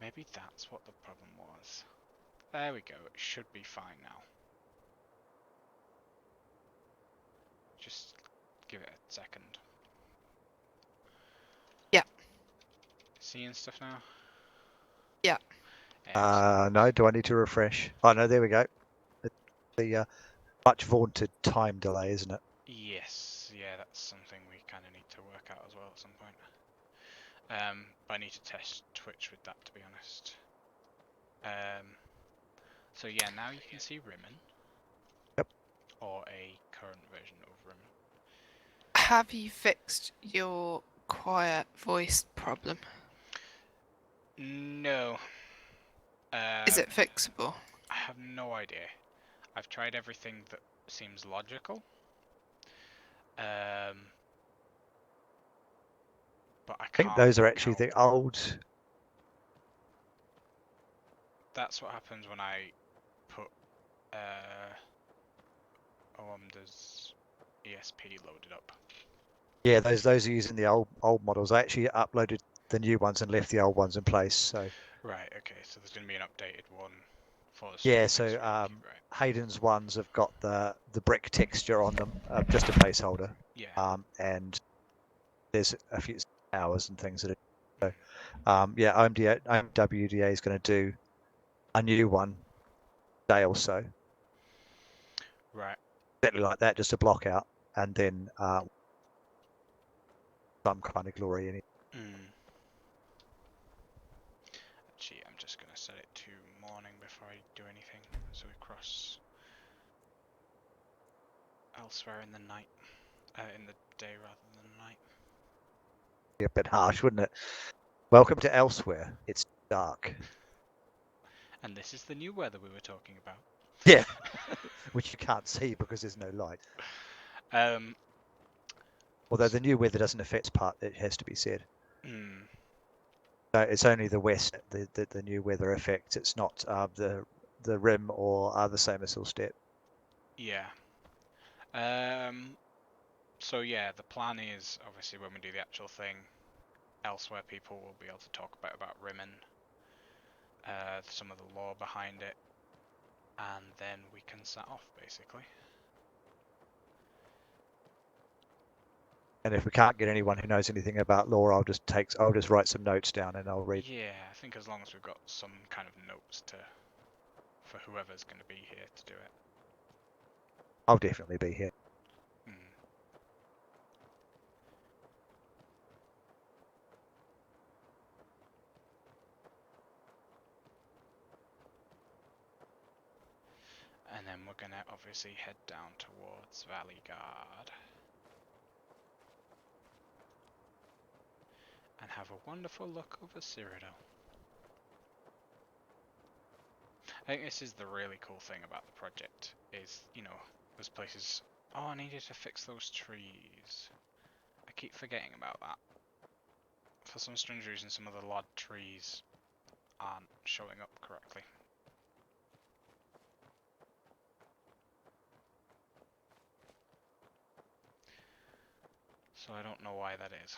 Maybe that's what the problem was. There we go, it should be fine now. Just give it a second. Yeah. Seeing stuff now? Yeah. No, do I need to refresh? Oh no, there we go. The much vaunted time delay, isn't it? Yes, yeah, that's something we kind of need to work out as well at some point. But I need to test Twitch with that, to be honest. So yeah, now you can see Rimmen. Yep. Or a current version of Rimmen. Have you fixed your quiet voice problem? No. Is it fixable? I have no idea. I've tried everything that seems logical. But I I can't think those are work actually out. the old. That's what happens when I put OMDA's ESP loaded up. Yeah, those are using the old models. I actually uploaded the new ones and left the old ones in place. So Right. Okay. So there's going to be an updated one for the yeah, stream next week. Right. Hayden's ones have got the brick texture on them, just a placeholder. Yeah. And there's a few hours and things that are. So yeah, OMWDA is going to do a new one day or so. Right. Exactly like that, just a block out, and then some kind of glory in it. Actually, I'm just going to set it to morning before I do anything, so we cross elsewhere in the night, in the day rather than the night. Be a bit harsh, wouldn't it? Welcome to elsewhere. It's dark. And this is the new weather we were talking about. Yeah, which you can't see because there's no light. Although the new weather doesn't affect part, it has to be said. So it's only the west the new weather affects. It's not the rim or the same as step. Yeah. So yeah, the plan is obviously when we do the actual thing, elsewhere people will be able to talk about Rimmen, some of the lore behind it, and then we can set off basically. And if we can't get anyone who knows anything about lore, I'll just write some notes down and I'll read. Yeah, I think as long as we've got some kind of notes for whoever's going to be here to do it. I'll definitely be here. And then we're going to obviously head down towards Valley Guard. And have a wonderful look over Cyrodiil. I think this is the really cool thing about the project, is, you know, those places... Oh, I needed to fix those trees. I keep forgetting about that. For some strange reason, some of the lod trees aren't showing up correctly. So I don't know why that is.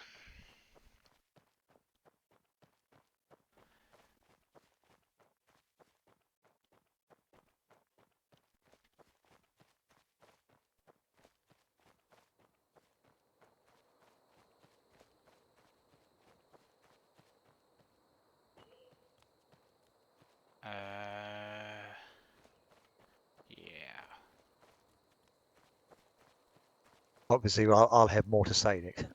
Yeah. Obviously, I'll have more to say next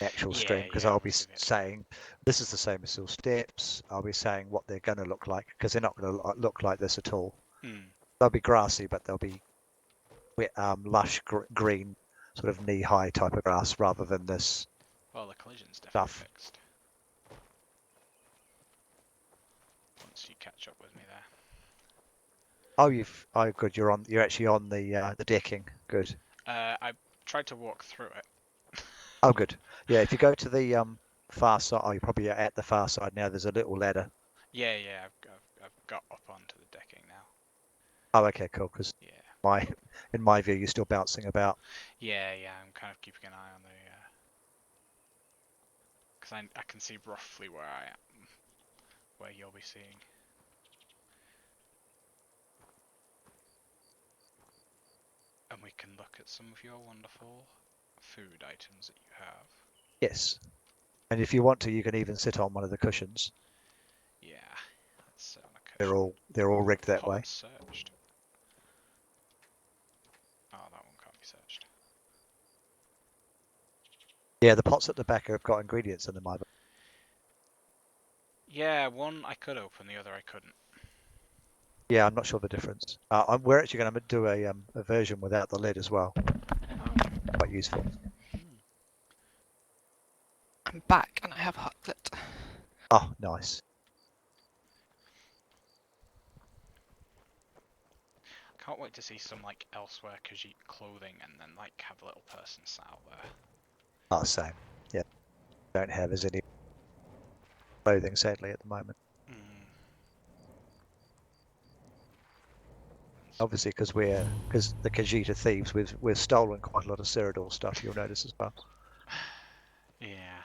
actual stream because I'll be saying this is the same as Seal Steps. I'll be saying what they're going to look like because they're not going to look like this at all. They'll be grassy, but they'll be wet, lush green, sort of knee-high type of grass rather than this. Well, the collision's definitely fixed. Once you catch up with me there. Oh, good. You're actually on the decking. Good. I tried to walk through it. Oh, good. Yeah, if you go to the far side, you're probably at the far side now. There's a little ladder. Yeah, I've got up onto the decking now. Oh, okay, cool. Because in my view, you're still bouncing about. Yeah, I'm kind of keeping an eye on the. Because I can see roughly where I am, where you'll be seeing. And we can look at some of your wonderful food items that you have. Yes. And if you want to, you can even sit on one of the cushions. Yeah, let's sit on a cushion. They're all rigged that Pot way. searched. Oh, that one can't be searched. Yeah, the pots at the back have got ingredients in them. Yeah, one I could open, the other I couldn't. Yeah, I'm not sure the difference. We're actually going to do a version without the lid as well. Okay. Quite useful. I'm back and I have Hucklet. Oh, nice. Can't wait to see some like elsewhere Khajiit clothing and then like have a little person sat out there. Oh, same. Yeah. Don't have as any clothing, sadly, at the moment. Mm. Obviously, because the Khajiit are thieves, we've stolen quite a lot of Cyrodiil stuff. You'll notice as well. Yeah.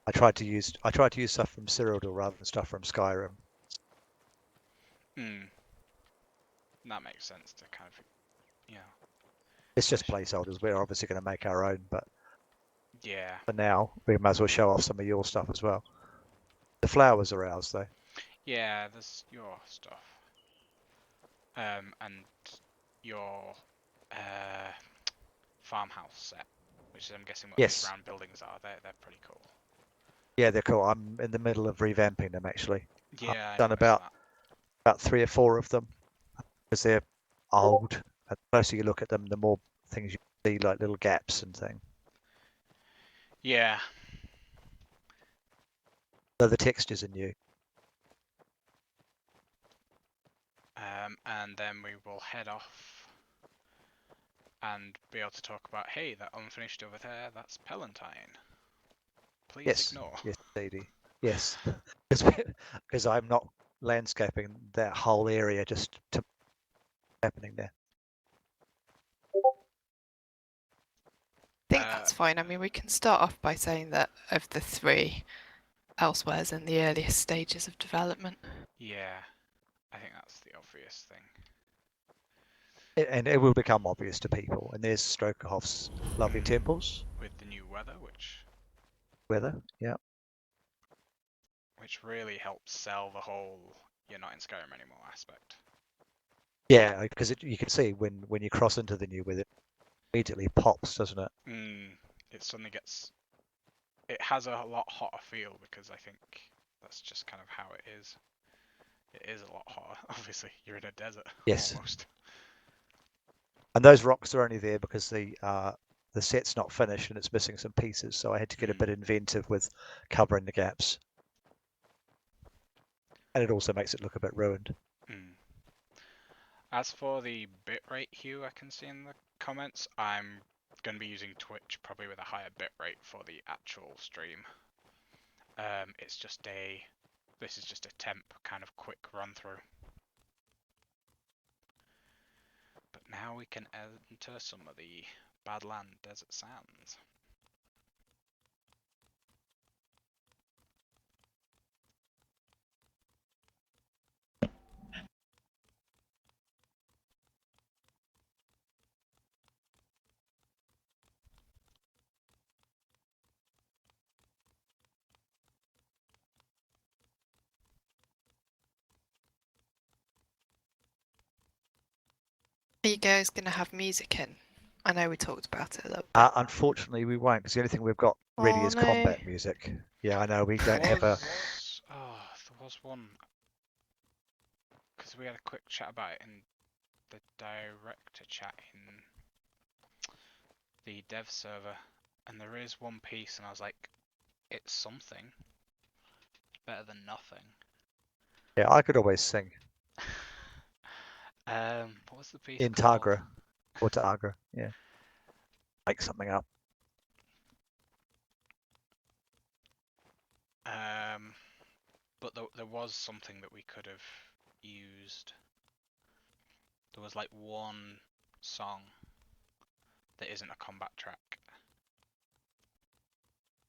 I tried to use stuff from Cyrodiil rather than stuff from Skyrim. Mm. That makes sense to kind of, you know. It's just placeholders. We're obviously going to make our own, but Yeah. for now, we might as well show off some of your stuff as well. The flowers are ours, though. Yeah, there's your stuff. And your farmhouse set, which is I'm guessing what these Yes. round buildings are. They're pretty cool. Yeah, they're cool. I'm in the middle of revamping them actually. I've Yeah, I done noticed that. about 3 or 4 of them because they're old. And the closer you look at them, the more things you see, like little gaps and things. Yeah. So the textures are new. And then we will head off and be able to talk about, hey, that unfinished over there, that's Palantine. Please Yes, ignore. yes, indeed. Yes, because I'm not landscaping that whole area just to happening there. I think that's fine. I mean, we can start off by saying that of the 3, Elsewhere's in the earliest stages of development. Yeah, I think that's the obvious thing. And it will become obvious to people. And there's Strokerhoff's lovely temples. With the new weather, Weather, yeah. which really helps sell the whole you're not in Skyrim anymore aspect. Yeah, because you can see when you cross into the new weather, it immediately pops, doesn't it? It suddenly gets... It has a lot hotter feel because I think that's just kind of how it is. It is a lot hotter. Obviously, you're in a desert, Yes. almost. And those rocks are only there because the set's not finished and it's missing some pieces. So I had to get a bit inventive with covering the gaps. And it also makes it look a bit ruined. As for the bitrate hue I can see in the comments, I'm going to be using Twitch probably with a higher bitrate for the actual stream. It's just this is just a temp kind of quick run through. But now we can enter some of the Badland Desert Sands. Are you guys going to have music in? I know we talked about it a little bit. Unfortunately, we won't because the only thing we've got ready is combat music. Yeah, I know we don't have a. Oh, there was one because we had a quick chat about it in the director chat in the dev server, and there is one piece, and I was like, it's something better than nothing. Yeah, I could always sing. What was the piece In called? Tagra or Tagra, yeah. Make something up. But there was something that we could have used. There was like one song that isn't a combat track.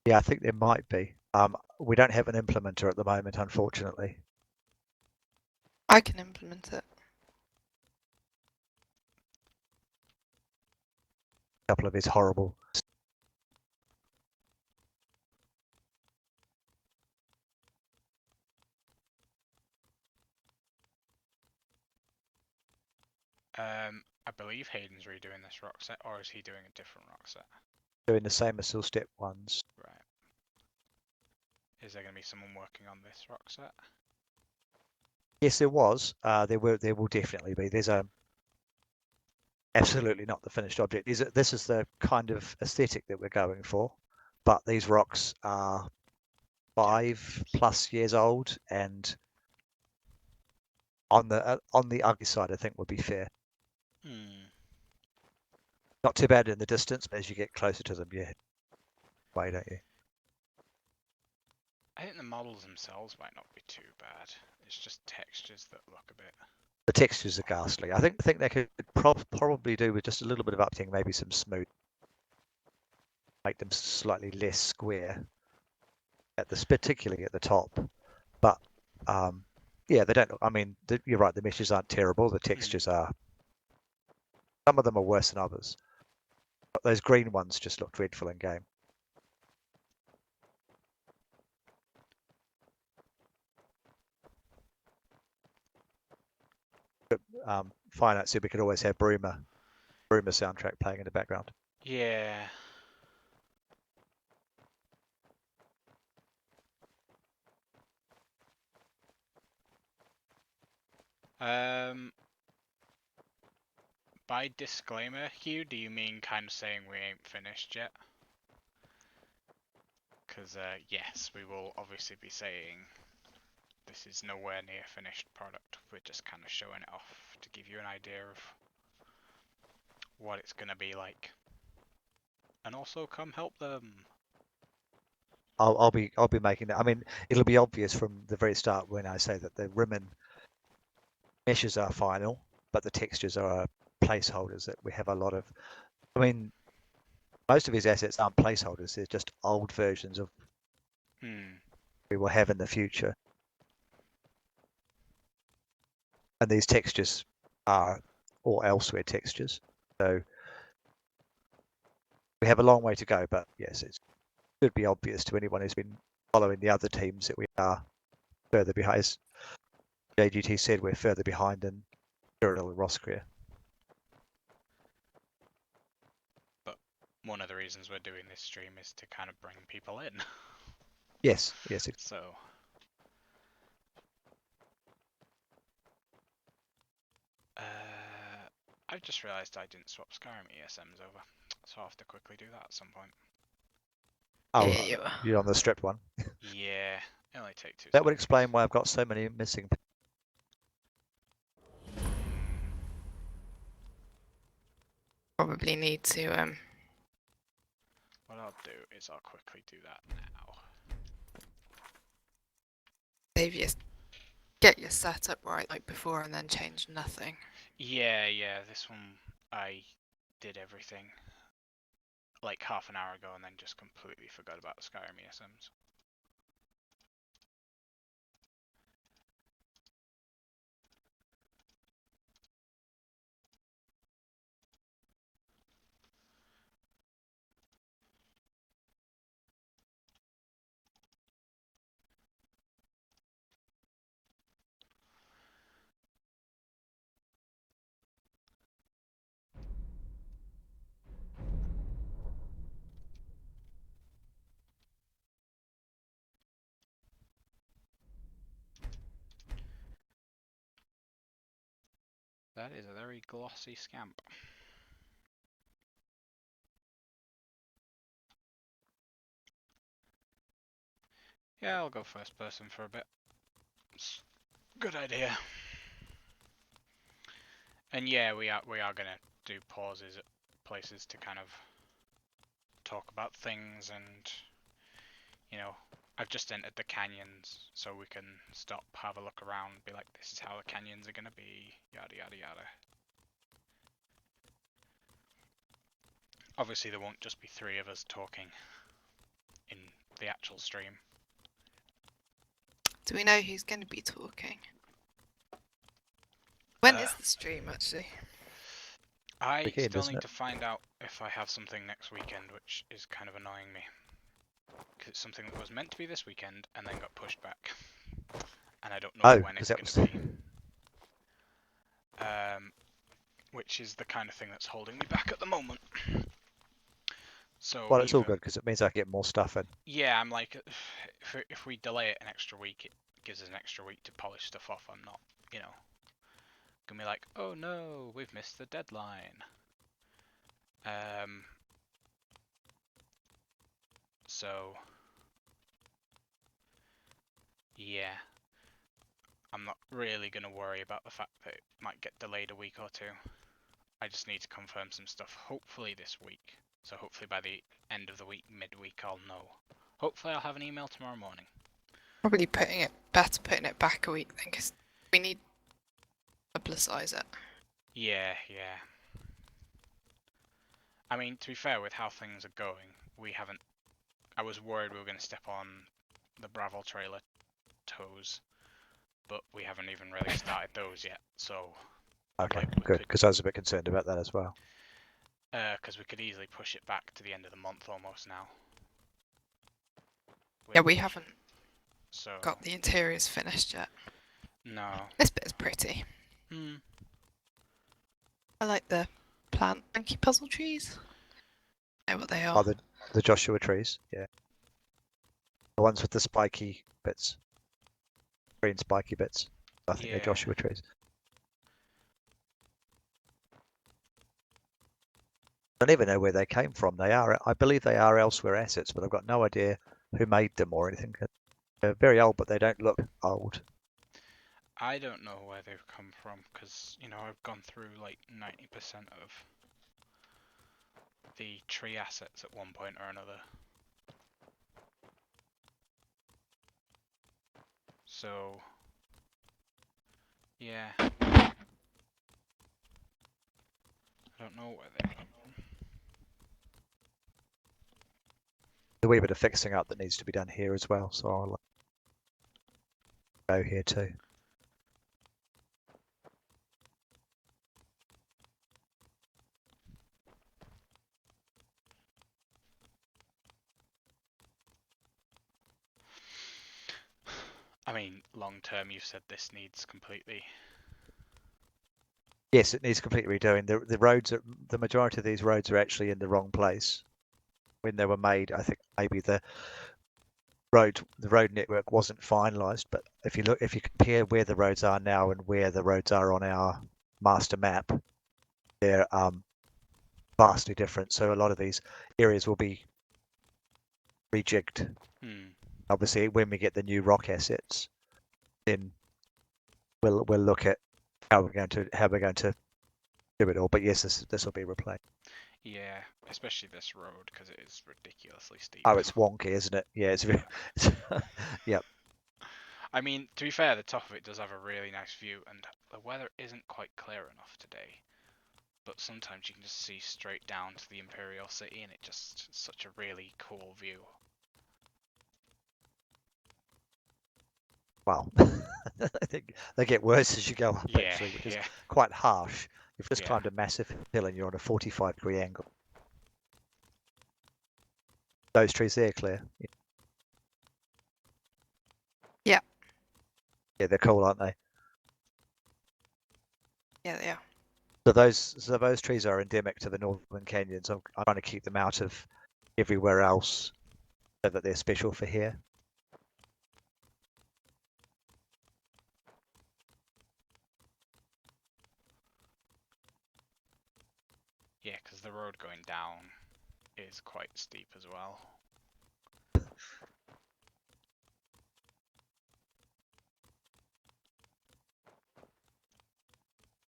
Yeah, I think there might be. We don't have an implementer at the moment, unfortunately. I can implement it. A couple of his horrible. I believe Hayden's redoing this rock set, or is he doing a different rock set? Doing the same as Still Step ones. Right. Is there going to be someone working on this rock set? Yes, there was. There will definitely be. There's absolutely not the finished object. This is the kind of aesthetic that we're going for, but these rocks are 5+ years old, and on the ugly side, I think would be fair. Hmm. Not too bad in the distance, but as you get closer to them, you head away, don't you? I think the models themselves might not be too bad. It's just textures that look a bit. The textures are ghastly. I think they could probably do with just a little bit of updating, maybe some smooth, make them slightly less square particularly at the top. But yeah, they don't. I mean, you're right. The meshes aren't terrible. The textures are. Some of them are worse than others. But those green ones just look dreadful in game. Find out so we could always have Bruma soundtrack playing in the background. Yeah. By disclaimer, Hugh, do you mean kind of saying we ain't finished yet? Because, yes, we will obviously be saying this is nowhere near finished product. We're just kind of showing it off to give you an idea of what it's going to be like. And also come help them. I'll be making that. I mean, it'll be obvious from the very start when I say that the rim and meshes are final, but the textures are placeholders. That we have a lot of. I mean, most of his assets aren't placeholders. They're just old versions of we will have in the future. And these textures are all elsewhere textures. So we have a long way to go, but yes, it should be obvious to anyone who's been following the other teams that we are further behind. As JGT said, we're further behind in Cyril and Roscrea. But one of the reasons we're doing this stream is to kind of bring people in. Yes. So. I've just realised I didn't swap Skyrim ESMs over, so I'll have to quickly do that at some point. Oh, Yeah. you're on the stripped one. Yeah, it only take 2 That would seconds. explain why I've got so many missing. Probably need to What I'll do is I'll quickly do that now. save your get your setup right like before and then change nothing. Yeah, this one I did everything like half an hour ago and then just completely forgot about the Skyrim ESMs. That is a very glossy scamp. Yeah, I'll go first person for a bit. It's a good idea. And yeah, we are gonna do pauses at places to kind of talk about things, and you know, I've just entered the canyons so we can stop, have a look around, be like, this is how the canyons are gonna be, yada yada yada. Obviously there won't just be 3 of us talking in the actual stream. Do we know who's going to be talking? When is the stream actually? I Weekend, still isn't need it? to find out if I have something next weekend, which is kind of annoying me. Because it's something that was meant to be this weekend and then got pushed back. And I don't know Oh, when because it's that going was. to be. Which is the kind of thing that's holding me back at the moment. So Well, it's all either, good because it means I get more stuff in. yeah, I'm like, if we delay it an extra week, it gives us an extra week to polish stuff off. I'm not, you know, gonna be like, oh no, we've missed the deadline. So yeah, I'm not really gonna worry about the fact that it might get delayed a week or two. I just need to confirm some stuff, hopefully this week. So hopefully by the end of the week, midweek, I'll know. Hopefully I'll have an email tomorrow morning. Probably putting it back a week then, because we need to publicise it. Yeah, yeah. I mean, to be fair, with how things are going, we haven't. I was worried we were going to step on the Bravo trailer toes, but we haven't even really started those yet. So, Okay, like, we good. could, Because I was a bit concerned about that as well. because we could easily push it back to the end of the month almost now. Yeah, we haven't So got the interiors finished yet. no. This bit is pretty. Hmm. I like the plant monkey puzzle trees. I know what they Oh, are. the Joshua trees, yeah. The ones with the spiky bits, green spiky bits. I think they're Yeah. Joshua trees. I don't even know where they came from. They are, I believe, they are elsewhere assets, but I've got no idea who made them or anything. They're very old, but they don't look old. I don't know where they've come from because, you know, I've gone through like 90% of the tree assets at one point or another. So, yeah. I don't know where they come from. There's a wee bit of fixing up that needs to be done here as well, so I'll go here too. I mean, long term, you've said this needs completely. Yes, it needs completely redoing. The roads, the majority of these roads are actually in the wrong place when they were made. I think maybe the road network wasn't finalised, but if you compare where the roads are now and where the roads are on our master map, they're vastly different. So a lot of these areas will be rejigged. Hmm. Obviously, when we get the new rock assets, then we'll look at how we're going to do it all. But yes, this will be replaced. Yeah, especially this road because it is ridiculously steep. Oh, it's wonky, isn't it? Yeah, it's very. Yeah. I mean, to be fair, the top of it does have a really nice view, and the weather isn't quite clear enough today. But sometimes you can just see straight down to the Imperial City, and it just it's such a really cool view. Wow. I think they get worse as you go up, Yeah, actually, which is yeah, quite harsh. You've just yeah. climbed a massive hill and you're on a 45-degree angle. Those trees there, Claire. Yeah. Yeah, they're cool, aren't they? Yeah, they are. So those trees are endemic to the Northern Canyons. I'm trying to keep them out of everywhere else so that they're special for here. Yeah, because the road going down is quite steep as well.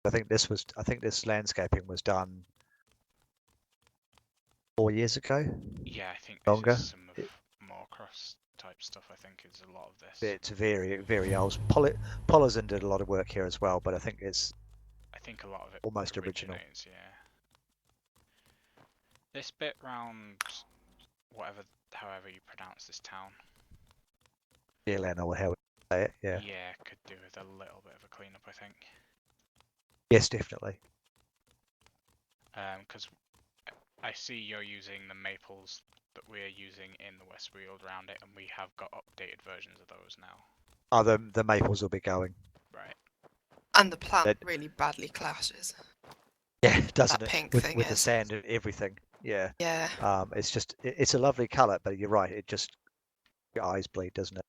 I think this landscaping was done 4 years ago. Yeah, I think this Longer. is some of Moorcross type stuff. I think is a lot of this. It's very, very old. Polizin did a lot of work here as well, but I think it's I think a lot of it almost original. originates, yeah. This bit round, however you pronounce this town. Yelan or how we say it, yeah. Yeah, could do with a little bit of a cleanup, I think. Yes, definitely. Because I see you're using the maples that we're using in the Westfield round it, and we have got updated versions of those now. Oh, the maples will be going. Right. And the plant That- really badly clashes. Yeah, doesn't That it? pink With thing the is. sand and everything. Yeah. Yeah. It's just it's a lovely colour, but you're right. It just your eyes bleed, doesn't it?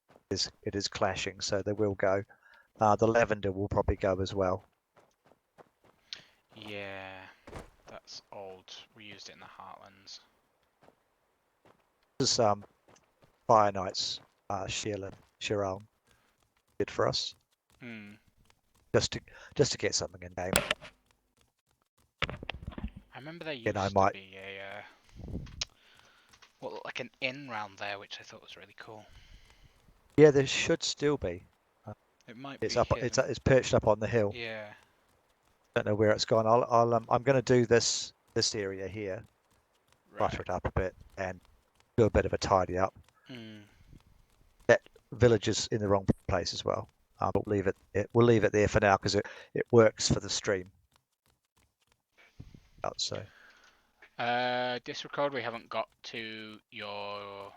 It is clashing, so they will go. The lavender will probably go as well. Yeah, that's old. We used it in the Heartlands. This is Fire Knights, Shiral did for us, Hmm. just to get something in game. I remember there And I used to might be a what looked like an inn round there, which I thought was really cool. Yeah, there should still be. It might It's be up. hidden. It's perched up on the hill. Yeah. Don't know where it's gone. I'm going to do this area here, butter Right. it up a bit, and do a bit of a tidy up. Hmm. That village is in the wrong place as well. But we'll leave it there for now because it works for the stream. So Disrecord, we haven't got to your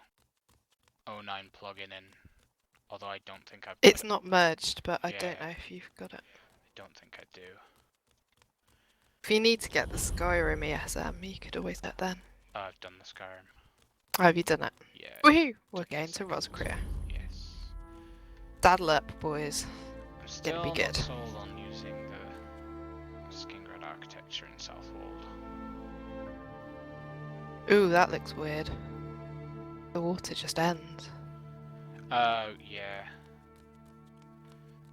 O9 plugin in, although I don't think I've put It's it. not merged, but I don't Yeah. know if you've got it. I don't think I do. If you need to get the Skyrim ESM, you could always get then. Oh, I've done the Skyrim. Oh, have you done it? Yeah. Woohoo! We're Took me a going to second. Roscrea. Yes. Saddle up, boys. I'm still be not good. sold on using the Skingrad architecture in Southwold. Ooh, that looks weird. The water just ends. Yeah.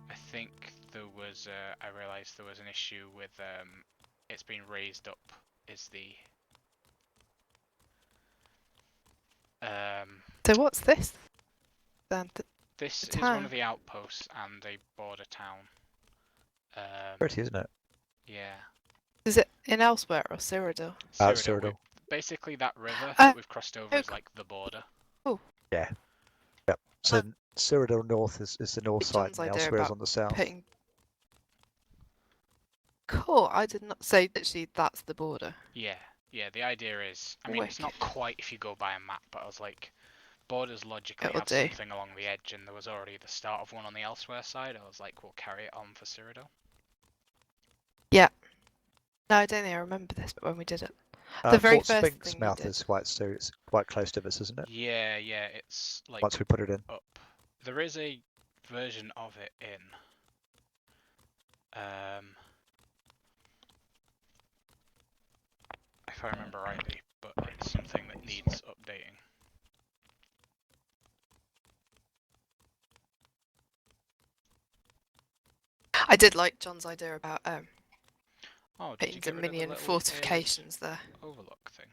I think there was, I realised there was an issue with, it's been raised up, is the, So what's this? Then this The is one town. of the outposts and a border town. pretty, isn't it? Yeah. Is it in Elsewhere or Cyrodiil? Cyrodiil. Cyrodiil. Basically that river Uh, that we've crossed over is cool. like the border. Yeah. Yep. So Cyrodiil North is the north Like side, John's and idea elsewhere is about on the south. putting. Cool. I did not say literally that's the border. Yeah. Yeah, the idea is, I mean, it's not Wicked. quite if you go by a map, but I was like, borders logically It'll have do. something along the edge, and there was already the start of one on the Elsewhere side. I was like, we'll carry it on for Cyrodiil. Yeah. No, I don't think I remember this, but when we did it, the very Fort first Spink's thing you mouth did. is it's quite close to this, isn't it? Yeah, yeah, it's like Once we put it in. up. There is a version of it in. If I remember rightly, but it's something that needs updating. I did like John's idea about Oh, did putting you get rid of the Dominion little fortifications there. overlook thing?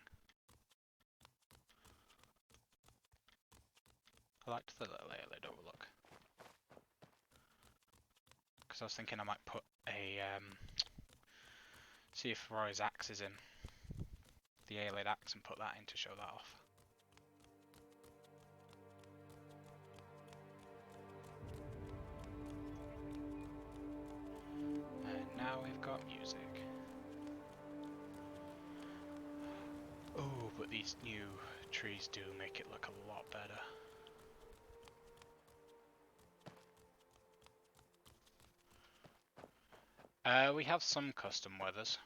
I liked the little Aelid overlook. Because I was thinking I might put a, see if Roy's axe is in. The Aelid axe and put that in to show that off. And now we've got music. Oh, but these new trees do make it look a lot better. We have some custom weathers.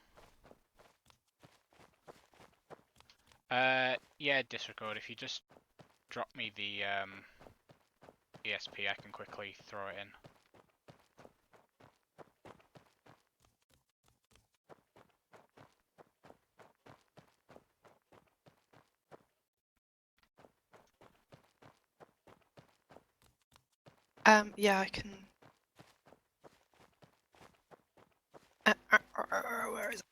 Yeah, Disrecord, if you just drop me the ESP, I can quickly throw it in. Yeah, I can. Where is it?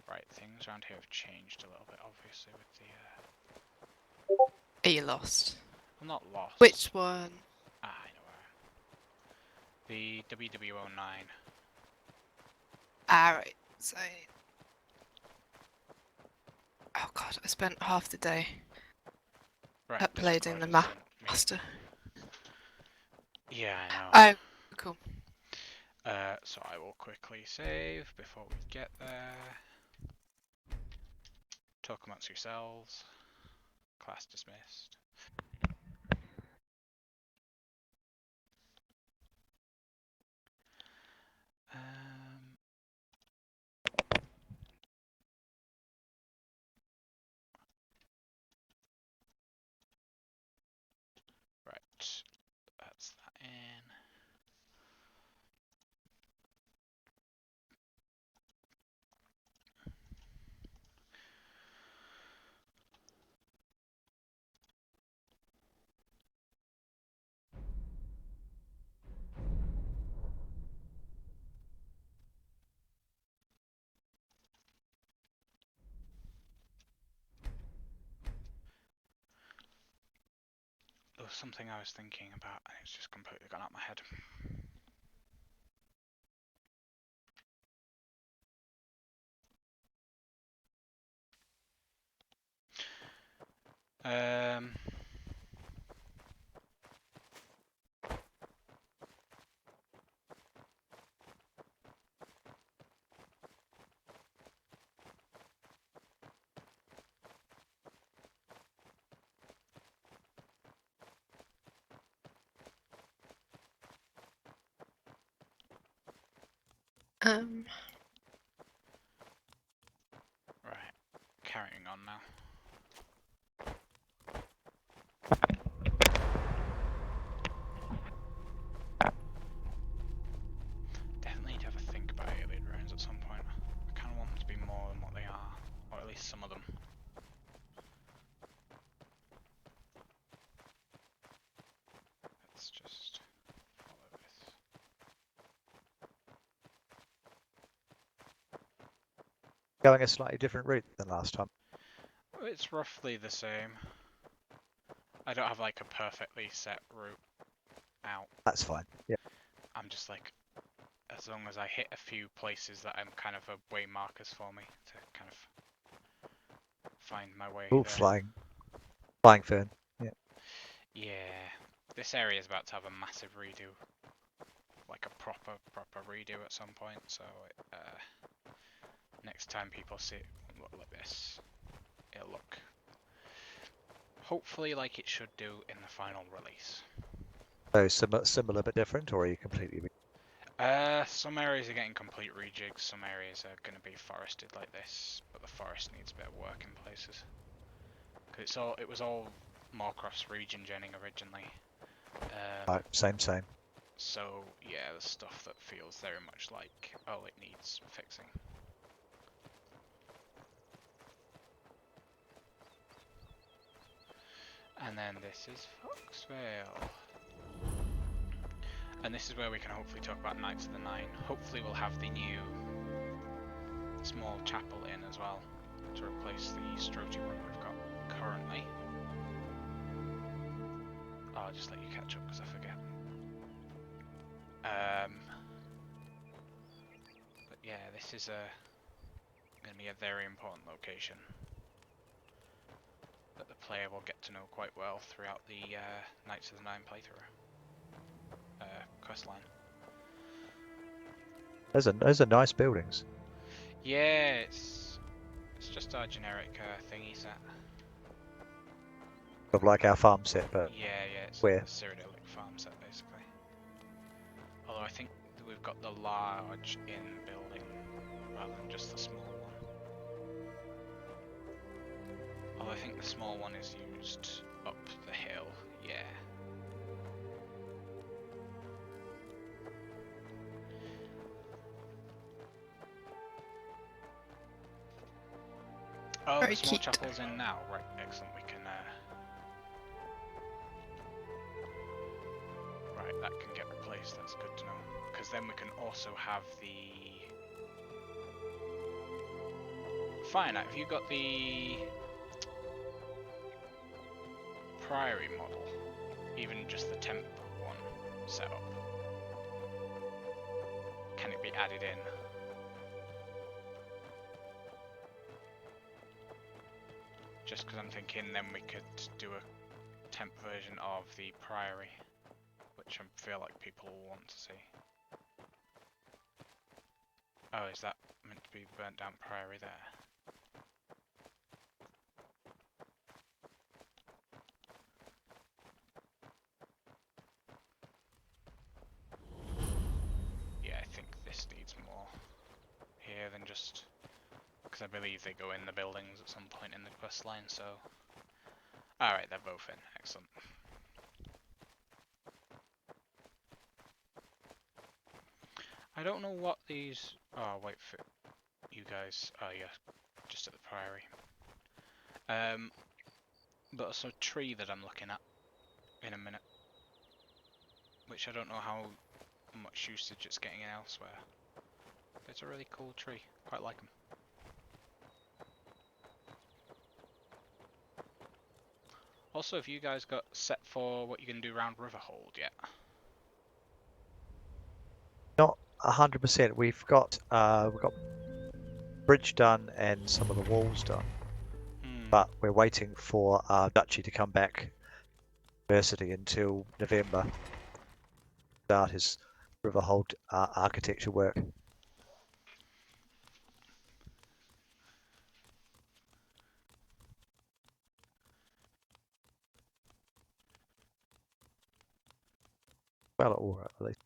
Right, things around here have changed a little bit, obviously, with the, Are you lost? I'm not lost. Which one? Ah, I know where I am. The WW09. Ah, right. So. Oh god, I spent half the day Right, uploading Discord the has map sent me- master. Yeah, I know. Oh, cool. So I will quickly save before we get there. Talk amongst yourselves. Class dismissed. Right, that's that in. There was something I was thinking about and it's just completely gone out of my head. Um, right, carrying on now. Definitely need to have a think about alien drones at some point. I kind of want them to be more than what they are, or at least some of them. Let's just follow this. Going a slightly different route than last time. It's roughly the same. I don't have like a perfectly set route out. That's fine. Yeah. I'm just like, as long as I hit a few places that I'm kind of a way markers for me to kind of find my way Oh, there. flying fern. Yeah. Yeah, this area is about to have a massive redo, like a proper redo at some point. So next time people see it, won't look like this. It'll look hopefully like it should do in the final release. So similar but different, or are you completely? Some areas are getting complete rejigs, some areas are going to be forested like this, but the forest needs a bit of work in places. Cause it was all Moorcroft's region genning originally. Right, same. So yeah, there's stuff that feels very much like, oh, it needs fixing. And then this is Foxvale. And this is where we can hopefully talk about Knights of the Nine. Hopefully we'll have the new small chapel in as well to replace the Stroti one we've got currently. Oh, I'll just let you catch up because I forget. But yeah, this is going to be a very important location that the player will get to know quite well throughout the Knights of the Nine playthrough questline. Those are nice buildings. Yeah, it's just our generic thingy set. Sort of like our farm set, but Yeah, it's where? a Cyrodiilic farm set basically. Although I think that we've got the large in building rather than just the small one. Although I think the small one is used up the hill, yeah. Oh, the small chapel's in now. Right, excellent. We can. Right, that can get replaced. That's good to know. Because then we can also have the. Fine. Have you got the Priory model? Even just the temp one set up. Can it be added in? Just because I'm thinking then we could do a temp version of the Priory, which I feel like people will want to see. Oh, is that meant to be burnt down priory there? Yeah, I think this needs more here than just... Because I believe they go in the buildings at some point in the quest line, so... Alright, they're both in. Excellent. I don't know what these... Oh, wait for you guys. Oh, yeah, just at the priory. But it's a tree that I'm looking at in a minute, which I don't know how much usage it's getting elsewhere. But it's a really cool tree. Quite like them. Also, have you guys got set for what you can do around Riverhold yet? Not 100%. We've got bridge done and some of the walls done, but we're waiting for Dutchy to come back university until November. Start his Riverhold architecture work. Well, all right, at least.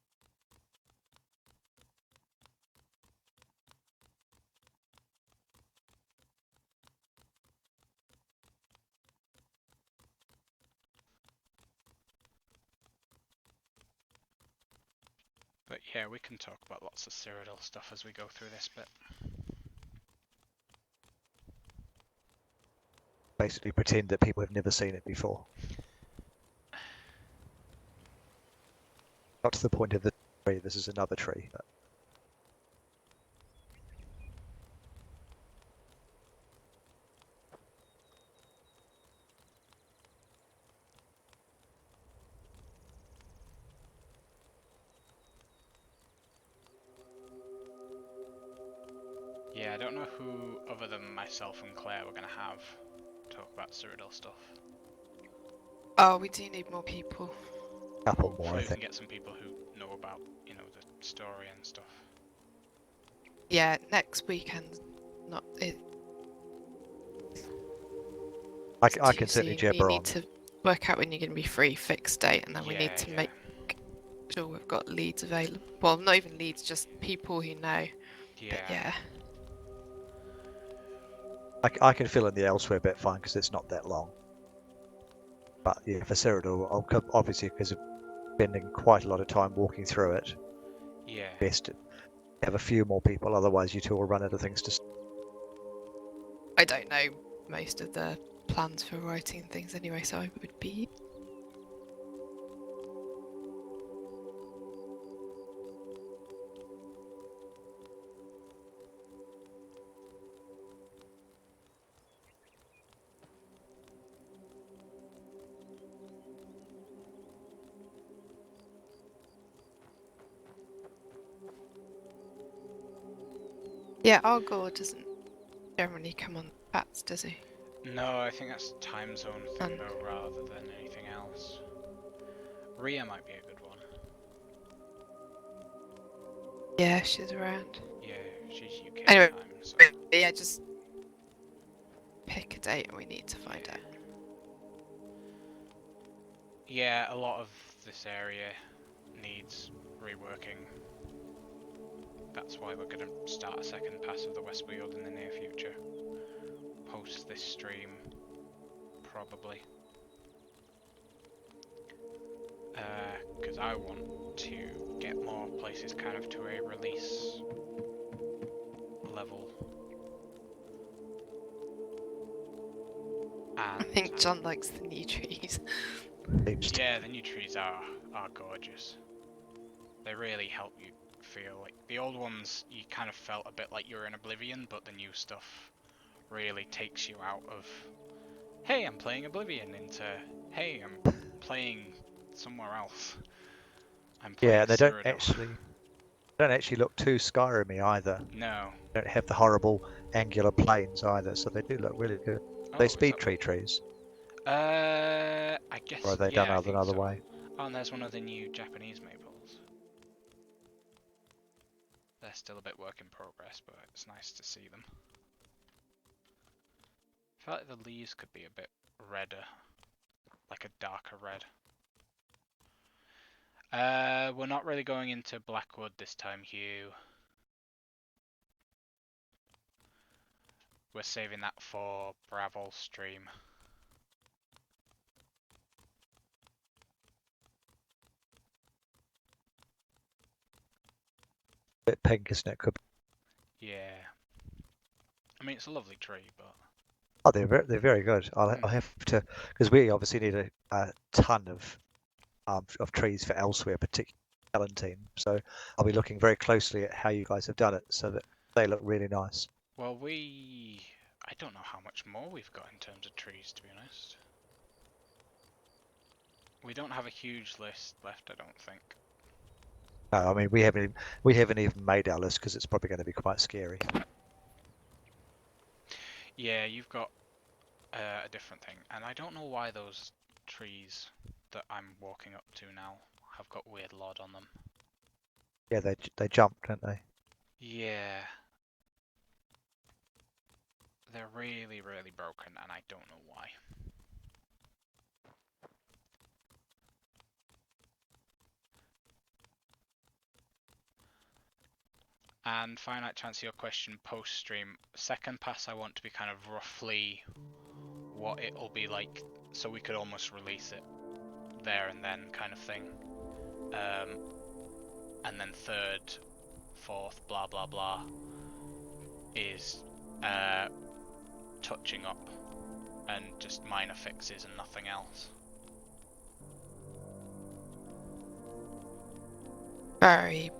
But yeah, we can talk about lots of Cyrodiil stuff as we go through this bit. Basically pretend that people have never seen it before. Not to the point of the tree, this is another tree. But... Yeah, I don't know who other than myself and Claire we're going to have talk about Cyrodiil stuff. Oh, we do need more people. Couple more, Hopefully I we can think. get some people who know about, you know, the story and stuff. Yeah, next weekend. Not it. I It's can too certainly soon. You jabber on. need to work out when you're going to be free, fixed date, and then we need to Yeah. make sure we've got leads available. Well, not even leads, just people who know. But yeah. I can fill in the elsewhere bit fine because it's not that long. But yeah, for Cyrodiil, I'll come, obviously because of spending quite a lot of time walking through it. Yeah. Best to have a few more people, otherwise you two will run out of things to. I don't know most of the plans for writing and things anyway, so I would be. Yeah, Argor doesn't generally come on bats, does he? No, I think that's a time zone thing And though, rather than anything else. Rhea might be a good one. yeah, she's around. Yeah, she's UK Anyway, time, so... yeah, just pick a date and we need to find out. Yeah, a lot of this area needs reworking. That's why we're going to start a second pass of the Westfield in the near future. Post this stream, probably. Because I want to get more places kind of to a release level. And I think John likes the new trees. yeah, the new trees are gorgeous. They really help you feel like the old ones. You kind of felt a bit like you were in Oblivion, but the new stuff really takes you out of, hey, I'm playing Oblivion, into, hey, I'm playing somewhere else. I'm playing Yeah, they Cyrodiil. don't actually look too Skyrim-y either. No. They don't have the horrible angular planes either, so they do look really good. They Oh, is speed that... tree trees, I or guess, are they yeah, done I another think so. way? Oh, and there's one of the new Japanese maples. The they're still a bit work in progress, but it's nice to see them. I feel like the leaves could be a bit redder, like a darker red. We're not really going into Blackwood this time, Hugh. We're saving that for Bravil stream. Bit pink, isn't it? Yeah. I mean, it's a lovely tree, but... Oh, they're very good. I'll have to, because we obviously need a ton of trees for elsewhere, particularly Valentine. So I'll be looking very closely at how you guys have done it, so that they look really nice. Well, I don't know how much more we've got in terms of trees, to be honest. We don't have a huge list left, I don't think. No, I mean we haven't even made our list because it's probably going to be quite scary. Yeah, you've got a different thing, and I don't know why those trees that I'm walking up to now have got weird lod on them. Yeah, they jump, don't they? Yeah. They're really, really broken, and I don't know why. And finite to answer your question post-stream, second pass I want to be kind of roughly what it'll be like, so we could almost release it there and then kind of thing. And then third, fourth, blah blah blah, is touching up and just minor fixes and nothing else. Very.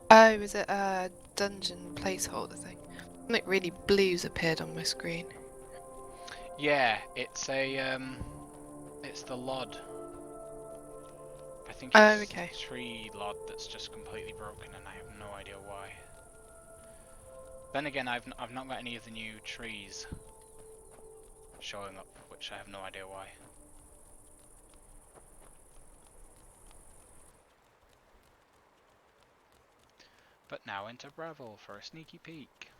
Oh, is it a dungeon placeholder thing? Something really blue's appeared on my screen. Yeah, it's it's the lod. I think Oh, it's okay. tree lod that's just completely broken, and I have no idea why. Then again, I've not got any of the new trees showing up, which I have no idea why. But now into Bravil for a sneaky peek.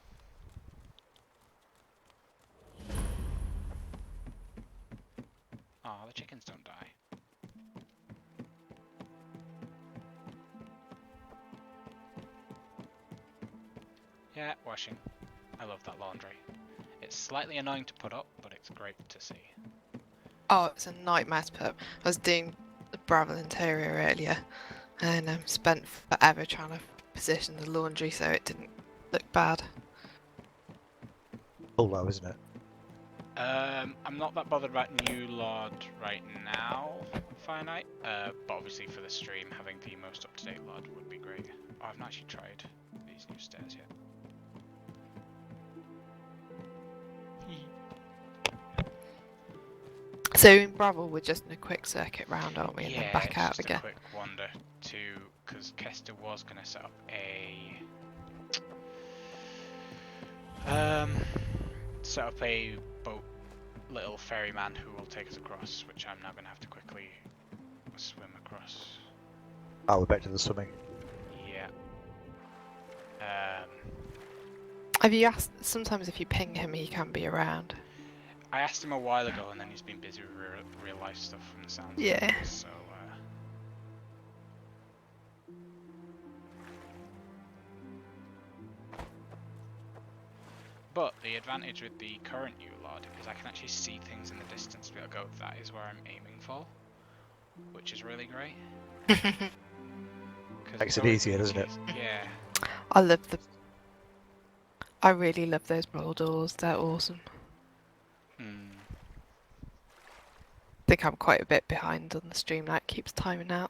Aw, the chickens don't die. Yeah, washing. I love that laundry. It's slightly annoying to put up, but it's great to see. Oh, it's a nightmare to put up. I was doing the Bravil interior earlier and spent forever trying to position the laundry so it didn't look bad. All low, isn't it? I'm not that bothered about new lord right now, finite. But obviously for the stream, having the most up-to-date lord would be great. Oh, I've not actually tried these new stairs yet. So in Bravil, we're just in a quick circuit round, aren't we? And then Yeah, back it's out just again. a quick wander to, because Kester was going to set up a boat, little ferryman who will take us across, which I'm now going to have to quickly swim across. Oh, we're back to the swimming. Yeah. Have you asked? Sometimes if you ping him, he can be around. I asked him a while ago, and then he's been busy with real life stuff from the sounds of Yeah. it, so But the advantage with the current new lord is I can actually see things in the distance to be able to go, that is where I'm aiming for, which is really great. Makes it easier, doesn't it? Yeah. I really love those roll doors. They're awesome. Hmm. I think I'm quite a bit behind on the stream. That keeps timing out.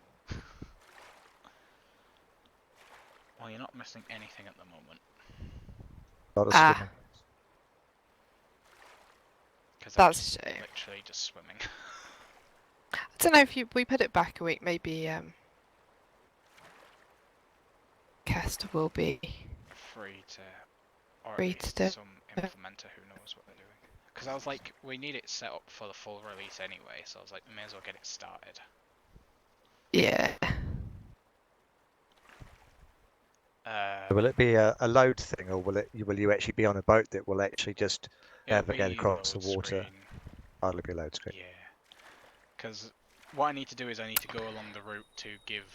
Well, you're not missing anything at the moment. Not a swimming. Because That's I'm a shame. literally just swimming. I don't know if we put it back a week. Maybe Kester will be Free to, or at free to least do. some implementer who knows what they're doing. Because I was like, we need it set up for the full release anyway, so I was like, we may as well get it started. Yeah. Will it be a load thing, or will you actually be on a boat that will actually just It'll navigate be across the load water? screen. Oh, it'll be a load screen. Yeah. Because what I need to do is I need to go along the route to give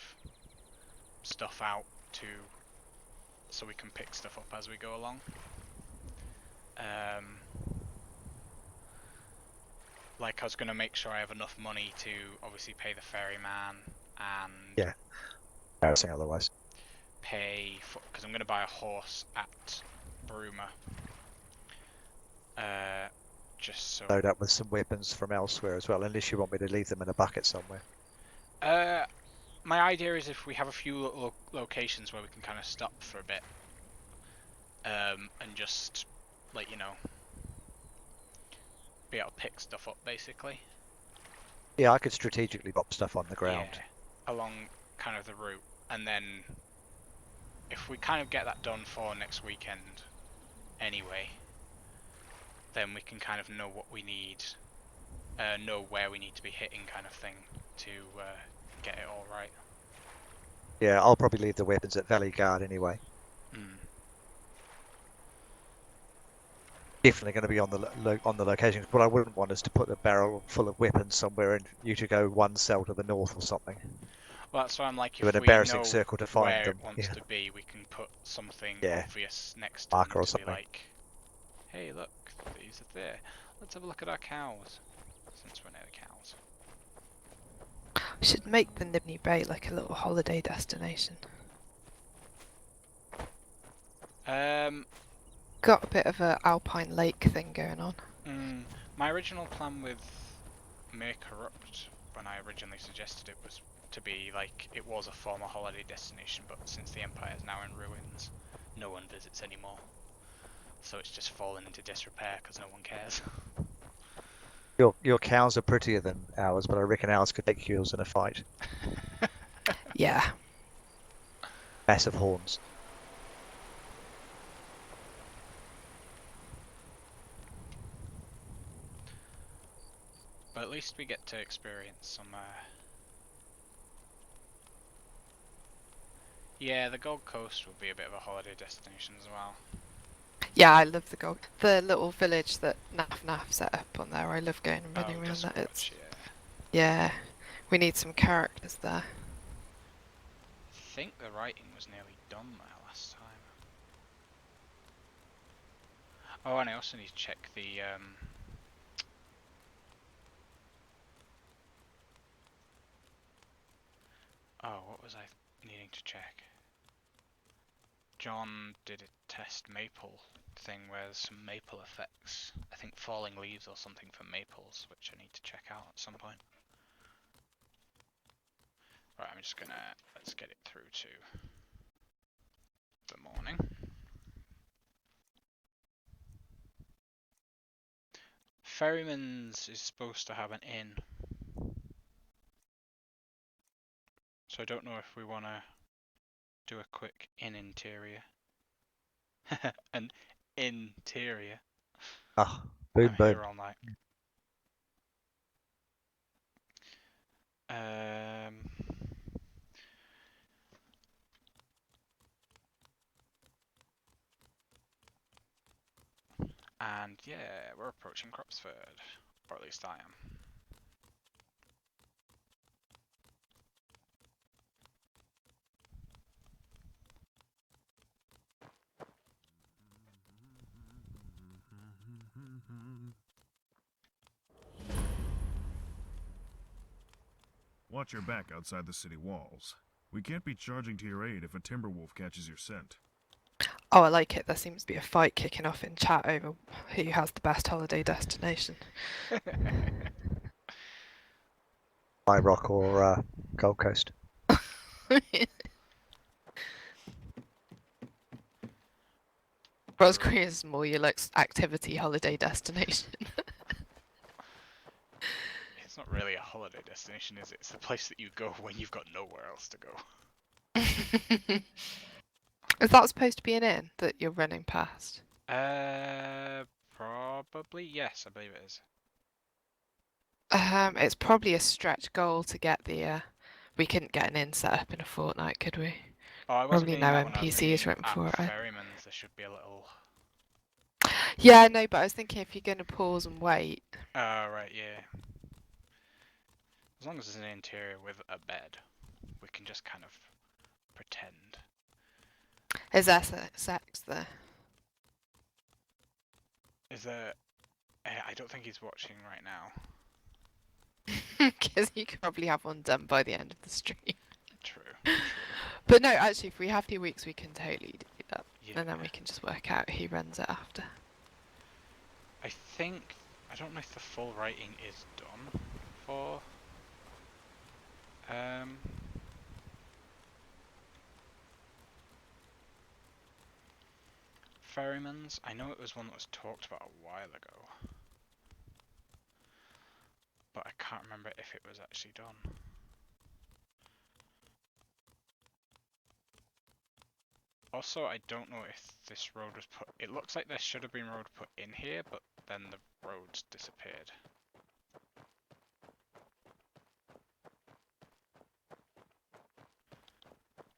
stuff out to, so we can pick stuff up as we go along. Like I was going to make sure I have enough money to obviously pay the ferryman and Yeah. Embarrassing otherwise. pay for, because I'm going to buy a horse at Bruma. Just so. Load up with some weapons from elsewhere as well, unless you want me to leave them in a bucket somewhere. My idea is if we have a few little locations where we can kind of stop for a bit, and just, like, you know, be able to pick stuff up, basically. Yeah, I could strategically drop stuff on the ground. Yeah, along kind of the route, and then if we kind of get that done for next weekend anyway, then we can kind of know what we need, know where we need to be hitting kind of thing to get it all right. Yeah, I'll probably leave the weapons at Valley Guard anyway. Definitely going to be on the location. What I wouldn't want is to put a barrel full of weapons somewhere and you to go one cell to the north or something. Well, that's why I'm like, Do an if we embarrassing know circle to find where them. it wants to be, we can put something Yeah. obvious next to Marker them or to be something. like, hey, look, these are there. Let's have a look at our cows, since we're near the cows. We should make the Nibney Bay like a little holiday destination. Got a bit of a alpine lake thing going on. My original plan with May Corrupt, when I originally suggested it, was to be like, it was a former holiday destination, but since the Empire is now in ruins, no one visits anymore. So it's just fallen into disrepair because no one cares. Your cows are prettier than ours, but I reckon ours could take yours in a fight. Yeah. Massive horns. But at least we get to experience some. Yeah, the Gold Coast would be a bit of a holiday destination as well. Yeah, I love the little village that Naf set up on there. I love going and running around that. It's yeah, we need some characters there. I think the writing was nearly done there last time. Oh, and I also need to check the oh, what was I needing to check? John did a test maple thing where there's some maple effects. I think falling leaves or something for maples, which I need to check out at some point. Right, I'm just gonna, let's get it through to the morning. Ferryman's is supposed to have an inn. So I don't know if we want to do a quick interior. An interior. Ah, boom, I'm boom. here all night. And yeah, we're approaching Cropsford, or at least I am. Watch your back outside the city walls. We can't be charging to your aid if a Timberwolf catches your scent. Oh, I like it. There seems to be a fight kicking off in chat over who has the best holiday destination. High Rock or Gold Coast. Roscoe is more your like activity holiday destination. It's not really a holiday destination, is it? It's the place that you go when you've got nowhere else to go. Is that supposed to be an inn that you're running past? Probably yes, I believe it is. It's probably a stretch goal to get the. We couldn't get an inn set up in a fortnight, could we? Oh, I wasn't Probably meaning no that one. I was NPC is meaning written at for it. Ferryman's there should be a little. Yeah, no, but I was thinking if you're going to pause and wait. Oh, right, yeah. As long as there's an interior with a bed, we can just kind of pretend. Is there sex there? Is there? I don't think he's watching right now. Because you could probably have one done by the end of the stream. True, true. But no, actually, if we have 2 weeks, we can totally do that. Yeah. And then we can just work out who runs it after. I think I don't know if the full writing is done for Ferryman's. I know it was one that was talked about a while ago, but I can't remember if it was actually done. Also, I don't know if this road was put. It looks like there should have been road put in here, but then the roads disappeared.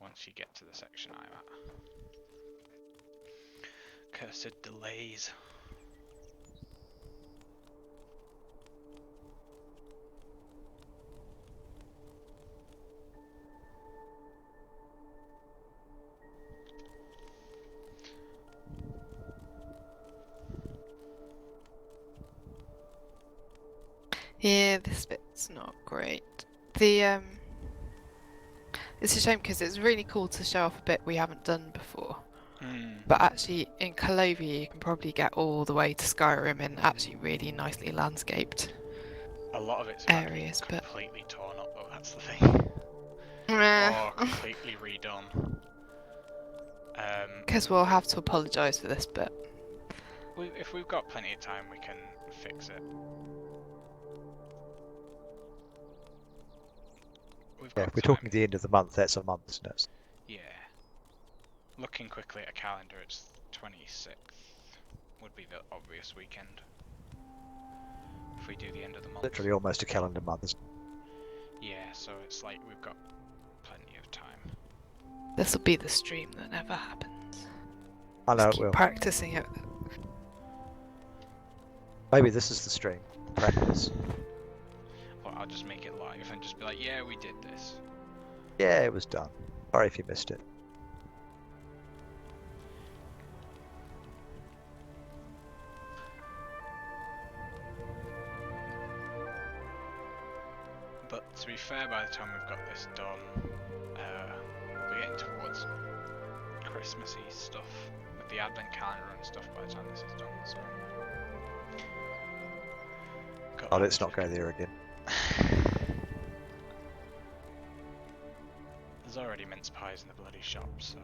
Once you get to the section I'm at. Cursed delays. Yeah, this bit's not great. The it's a shame because it's really cool to show off a bit we haven't done before. But actually, in Calovia, you can probably get all the way to Skyrim in actually really nicely landscaped A lot of it's about to be areas, but completely torn up though, that's the thing. meh. Or completely redone. Because we'll have to apologise for this bit. If we've got plenty of time, we can fix it. We've Yeah, got if we're time. talking the end of the month, that's a month, isn't it? Yeah. Looking quickly at a calendar, it's 26th. Would be the obvious weekend. If we do the end of the month. Literally almost a calendar month. Isn't it? Yeah, so it's like we've got plenty of time. This will be the stream that never happens. I know Just it keep will. practicing it. Maybe this is the stream. Practice. Or I'll just make it live and just be like, yeah, we did this. Yeah, it was done. Sorry if you missed it. But to be fair, by the time we've got this done, we'll be getting towards Christmassy stuff with the advent calendar and stuff by the time this is done. So, Oh, let's not go there again. There's already mince pies in the bloody shop, so.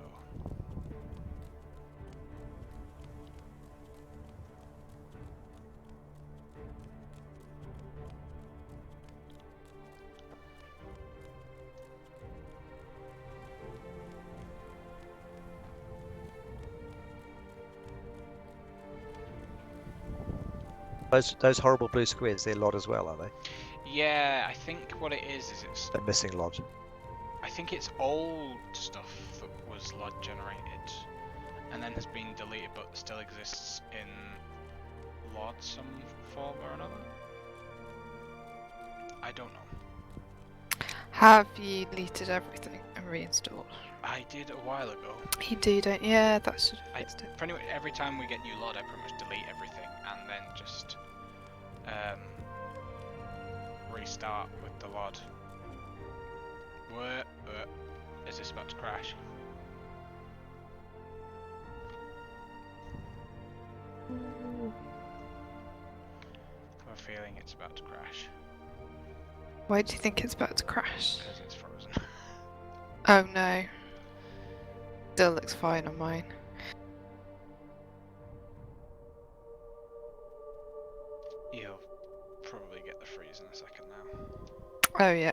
Those horrible blue squares, they're LOD as well, are they? Yeah, I think what it is it's. They're missing LOD. I think it's old stuff that was LOD generated, and then has been deleted, but still exists in LOD some form or another. I don't know. Have you deleted everything and reinstalled? I did a while ago. You do, don't you? Yeah, that should have fixed it. Pretty much every time we get new LOD, I pretty much delete everything and then just restart with the LOD. What? Is this about to crash? I have a feeling it's about to crash. Why do you think it's about to crash? Because it's frozen. Oh no. Still looks fine on mine. You'll probably get the freeze in a second now. Oh yeah.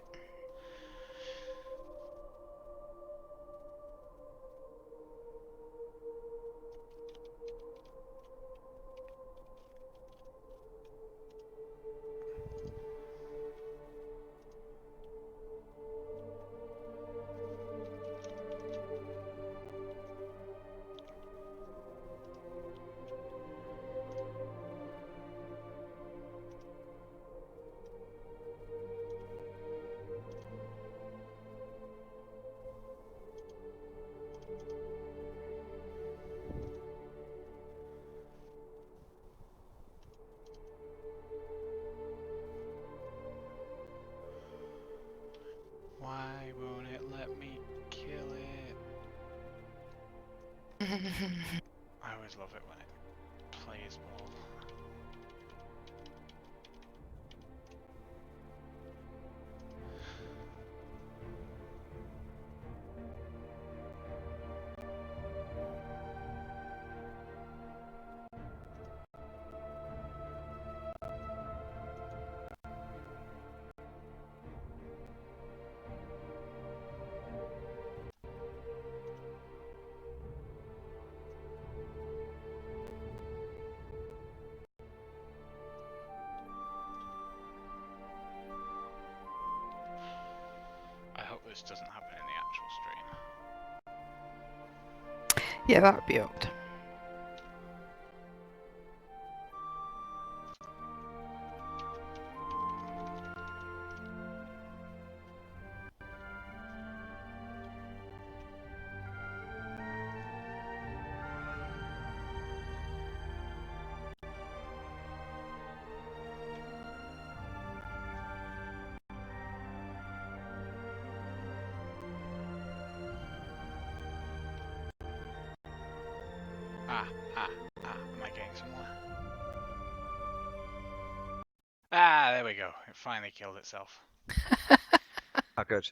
I always love it when it plays ball. I hope this doesn't happen in the actual stream. Yeah, that would be odd. Am I getting somewhere? Ah, there we go. It finally killed itself. Oh, good.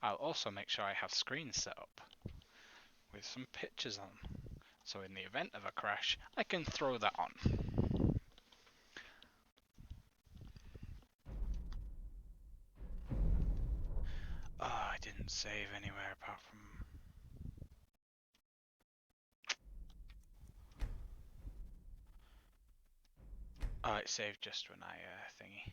I'll also make sure I have screens set up with some pictures on. So in the event of a crash, I can throw that on. Oh, I didn't save anywhere apart from... Oh, it saved just when I thingy.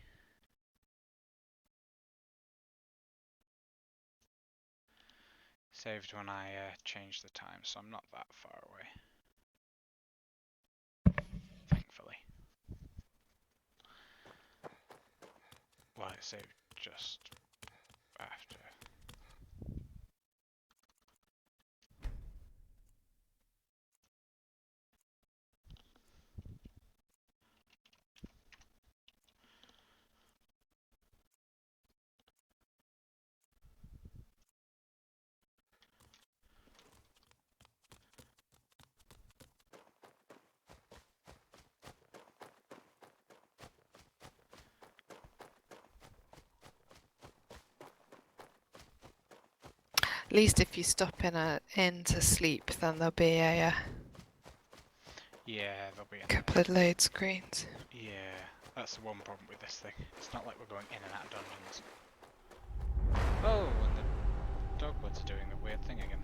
Saved when I changed the time, so I'm not that far away. Thankfully. Well, it saved just after. At least if you stop in to sleep, then there'll be a Yeah, there'll be couple of load screens. Yeah, that's the one problem with this thing. It's not like we're going in and out of dungeons. Oh, and the dogwoods are doing the weird thing again.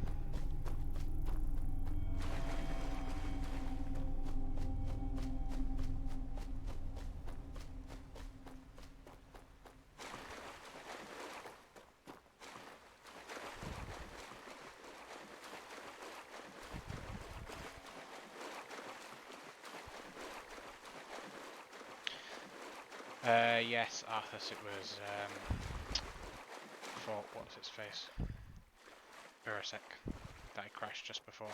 Yes, Arthas, it was, for, what's its face? Urasek, that I crashed just before.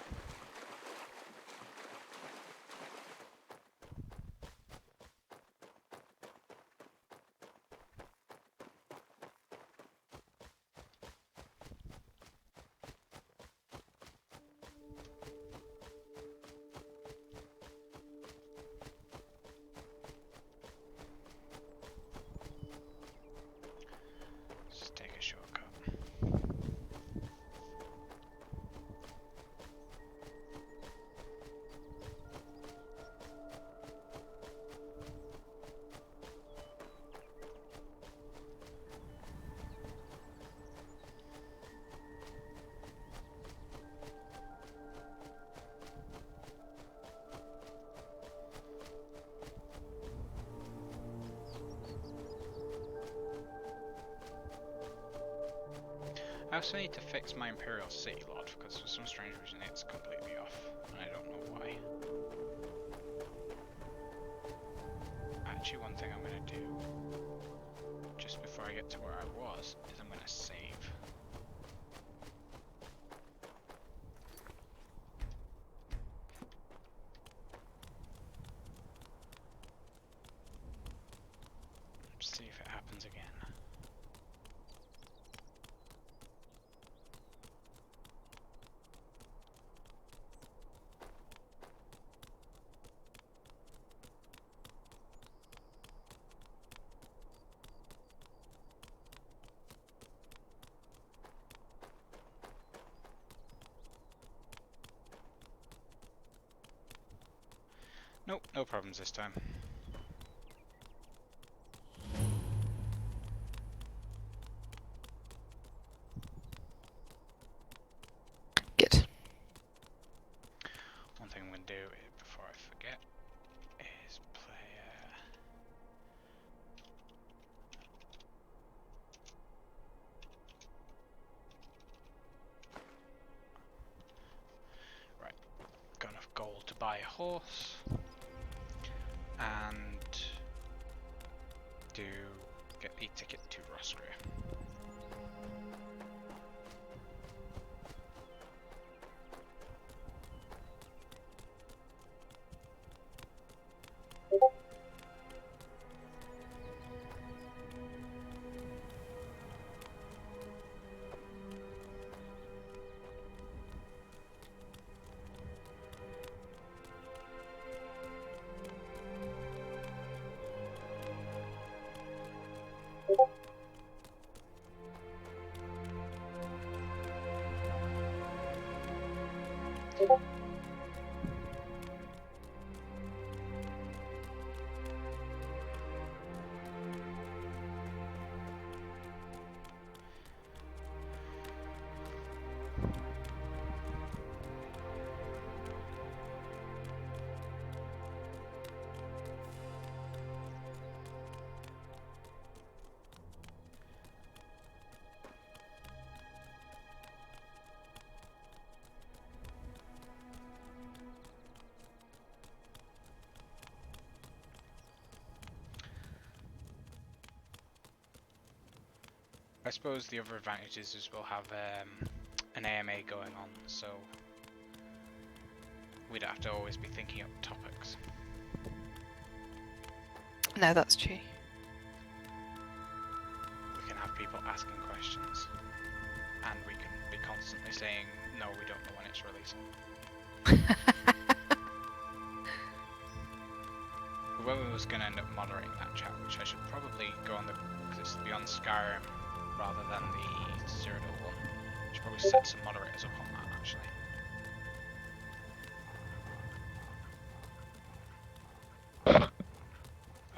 Just take a shortcut. I also need to fix my Imperial City Lord, because for some strange reason it's completely off, and I don't know why. Actually, one thing I'm going to do, just before I get to where I was, is I'm going to save. See if it happens again. Nope, no problems this time. Good. One thing I'm going to do before I forget is play. Right, got enough gold to buy a horse and do get a ticket to Roscrea. I suppose the other advantages is we'll have an AMA going on, so we don't have to always be thinking up topics. No, that's true. We can have people asking questions, and we can be constantly saying, no, we don't know when it's releasing. Whoever was going to end up moderating that chat, which I should probably go on because it's beyond Skyrim rather than the Cyrodiil one. I should probably set some moderators up on that actually.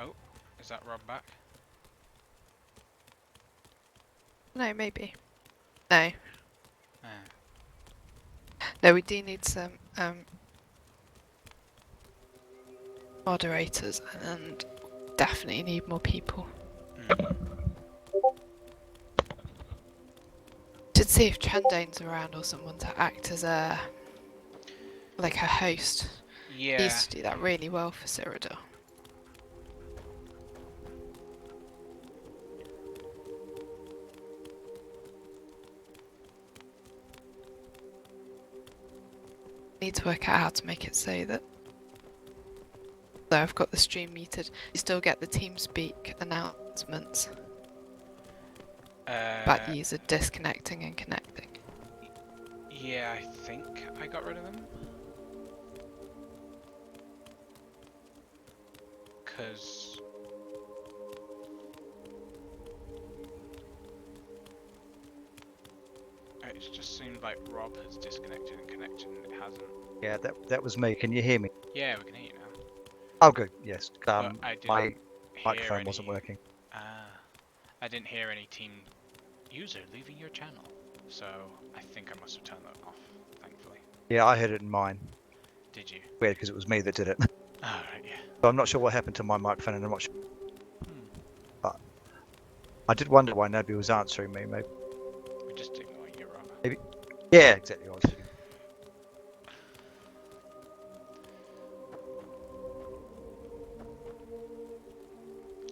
Oh, is that Rob back? No, maybe. No. Ah. No, we do need some moderators and definitely need more people. Should see if Trendane's around or someone to act as a host. Yeah. He used to do that really well for Cyrodiil. Need to work out how to make it so that though I've got the stream muted, you still get the TeamSpeak announcements about the user disconnecting and connecting. Yeah, I think I got rid of them. Because it just seemed like Rob has disconnected and connected and it hasn't. Yeah, that was me. Can you hear me? Yeah, we can hear you now. Oh, good. Yes. But I didn't My hear microphone wasn't working. I didn't hear any team user leaving your channel, so I think I must have turned that off, thankfully. Yeah, I heard it in mine. Did you? Weird, because it was me that did it. Oh, right, yeah. So I'm not sure what happened to my microphone, and I'm not sure. Hmm. But I did wonder why nobody was answering me. Maybe. We're just ignoring you, Rob. Maybe. Yeah, exactly. I was thinking.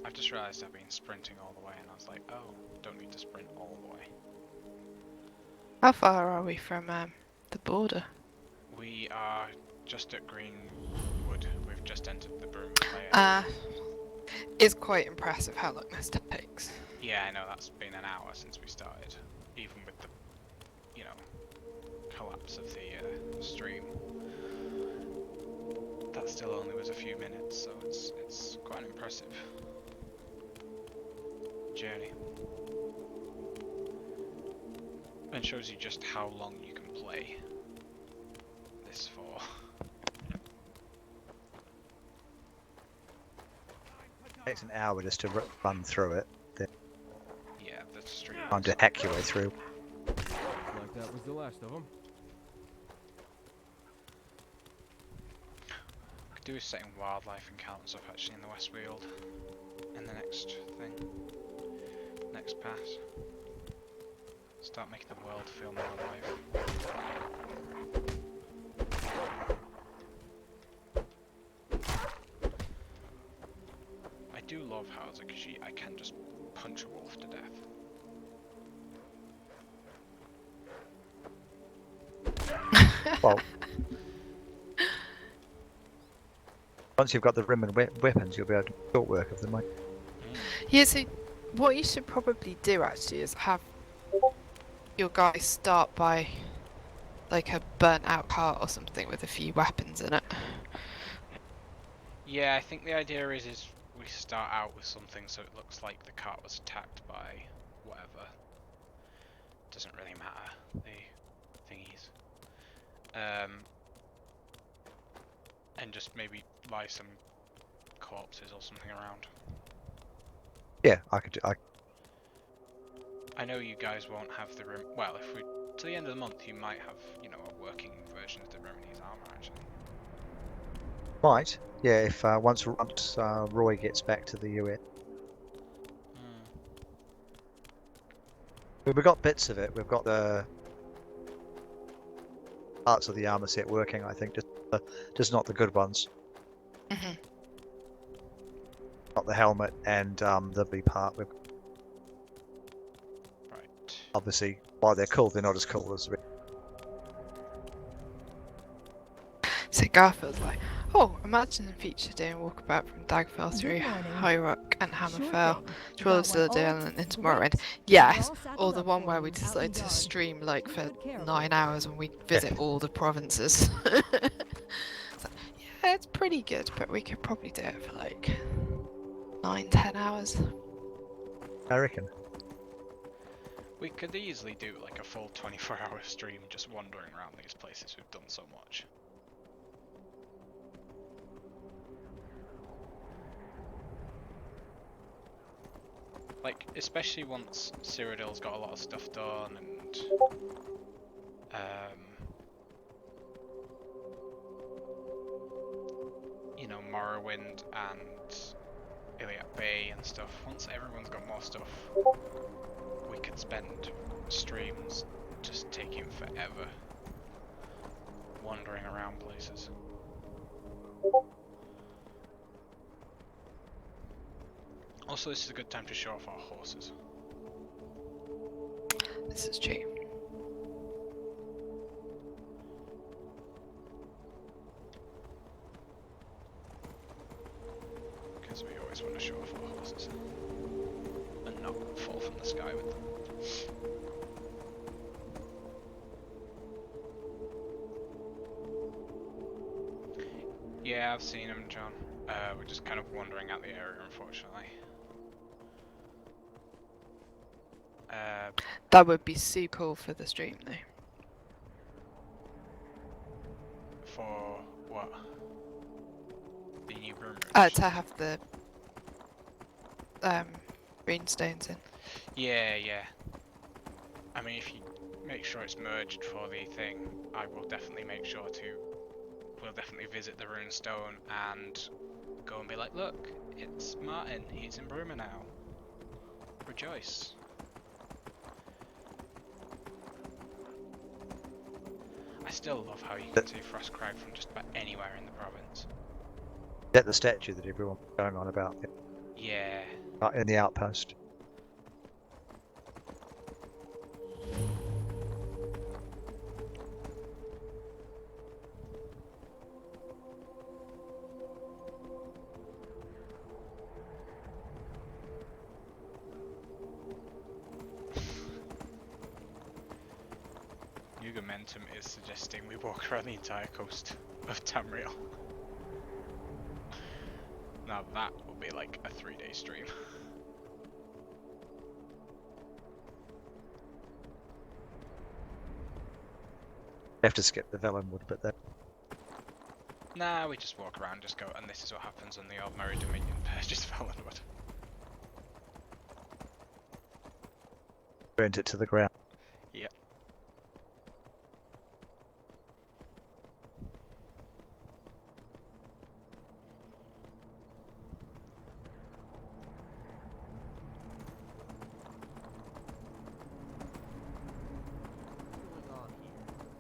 I've just realised I've been sprinting all the way, and I was like, oh, don't need to sprint all the way. How far are we from the border? We are just at Greenwood. We've just entered the Broom layer. It's quite impressive how long this takes. Yeah, I know, that's been an hour since we started, even with the, you know, collapse of the stream. That still only was a few minutes, so it's quite an impressive journey. And shows you just how long you can play this for. takes an hour just to run through it. Then Yeah, the stream. time to hack your way through. Like that was the last of them. Could do with setting wildlife encounters up actually in the Westfield in the next thing. Next pass. Start making the world feel more alive. I do love how as a Khajiit I can just punch a wolf to death. Well, once you've got the rim and weapons, you'll be able to do short work of them. Mate. Yeah, so what you should probably do actually is have your guys start by like a burnt out cart or something with a few weapons in it. Yeah, I think the idea is we start out with something so it looks like the cart was attacked by whatever. Doesn't really matter, the thingies. And just maybe lie some corpses or something around. Yeah, I could. I know you guys won't have the room. Well, if we to the end of the month, you might have, you know, a working version of the Remini's armor actually. Might. Yeah, if once Roy gets back to the US. We've got bits of it. We've got the parts of the armor set working. I think just not the good ones. Mhm. Not the helmet and the B part. Right. Obviously, while they're cool, they're not as cool as. So Garfield's like, oh, imagine in future doing a walkabout from Dagfell through High Rock and Hammerfell, Trollsdale and into Morrowind. Yes, or the one where we decide to stream like for 9 hours and we visit all the provinces. It's like, yeah, it's pretty good, but we could probably do it for like 9-10 hours. I reckon. We could easily do like a full 24-hour stream just wandering around these places we've done so much. Like, especially once Cyrodiil's got a lot of stuff done and you know, Morrowind and Iliad Bay and stuff. Once everyone's got more stuff, we could spend streams just taking forever wandering around places. Also, this is a good time to show off our horses. This is true. Because we always want to show off our horses. And not fall from the sky with them. Yeah, I've seen them, John. We're just kind of wandering out the area, unfortunately. That would be super cool for the stream though. For what? The new room. To have the greenstones in. Yeah, yeah. I mean, if you make sure it's merged for the thing, I will definitely make sure to. We'll definitely visit the runestone and go and be like, look, it's Martin. He's in Bruma now. Rejoice. I still love how you can see Frostcry from just about anywhere in the province. Is that the statue that everyone's going on about? Yeah. In the outpost. Momentum is suggesting we walk around the entire coast of Tamriel. Now that will be like a 3-day stream. You have to skip the Velenwood bit there. Nah, we just walk around, just go, and this is what happens when the Ordinary Dominion I just fell into it. Burnt it to the ground. Yep.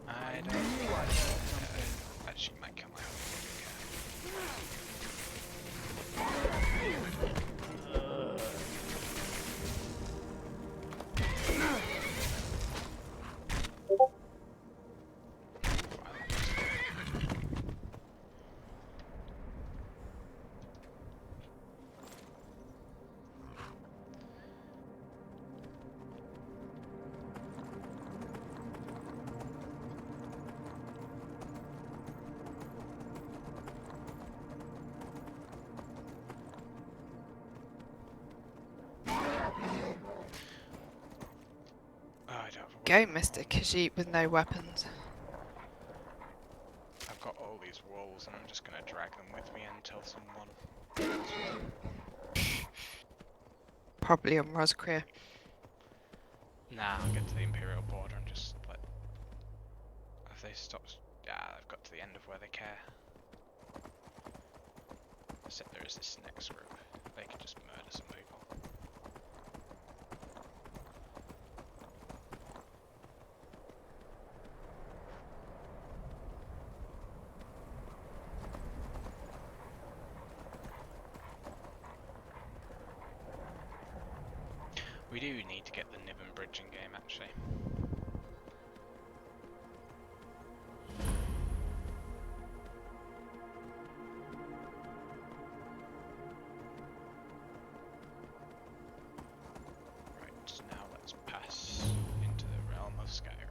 I don't know. Actually, might kill my Go, Mr. Khajiit with no weapons. I've got all these walls and I'm just gonna drag them with me until someone... Probably on Roscrea. Nah, I'll get to the Imperial border and just like... If they stop... Yeah, I've got to the end of where they care. Except there is this next group. They can just murder some people. We do need to get the Niven bridging game, actually. Right, now let's pass into the realm of Skyrim.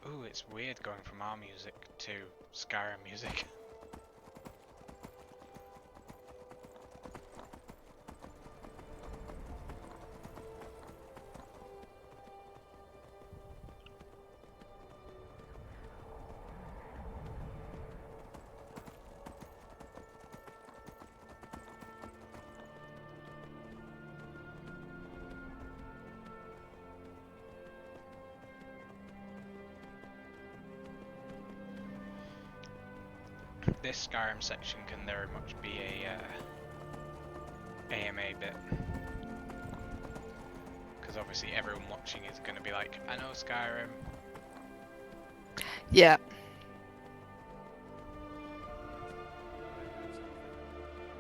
Ooh, it's weird going from our music to Skyrim music. This Skyrim section can very much be a AMA bit, because obviously everyone watching is going to be like, I know Skyrim. Yeah.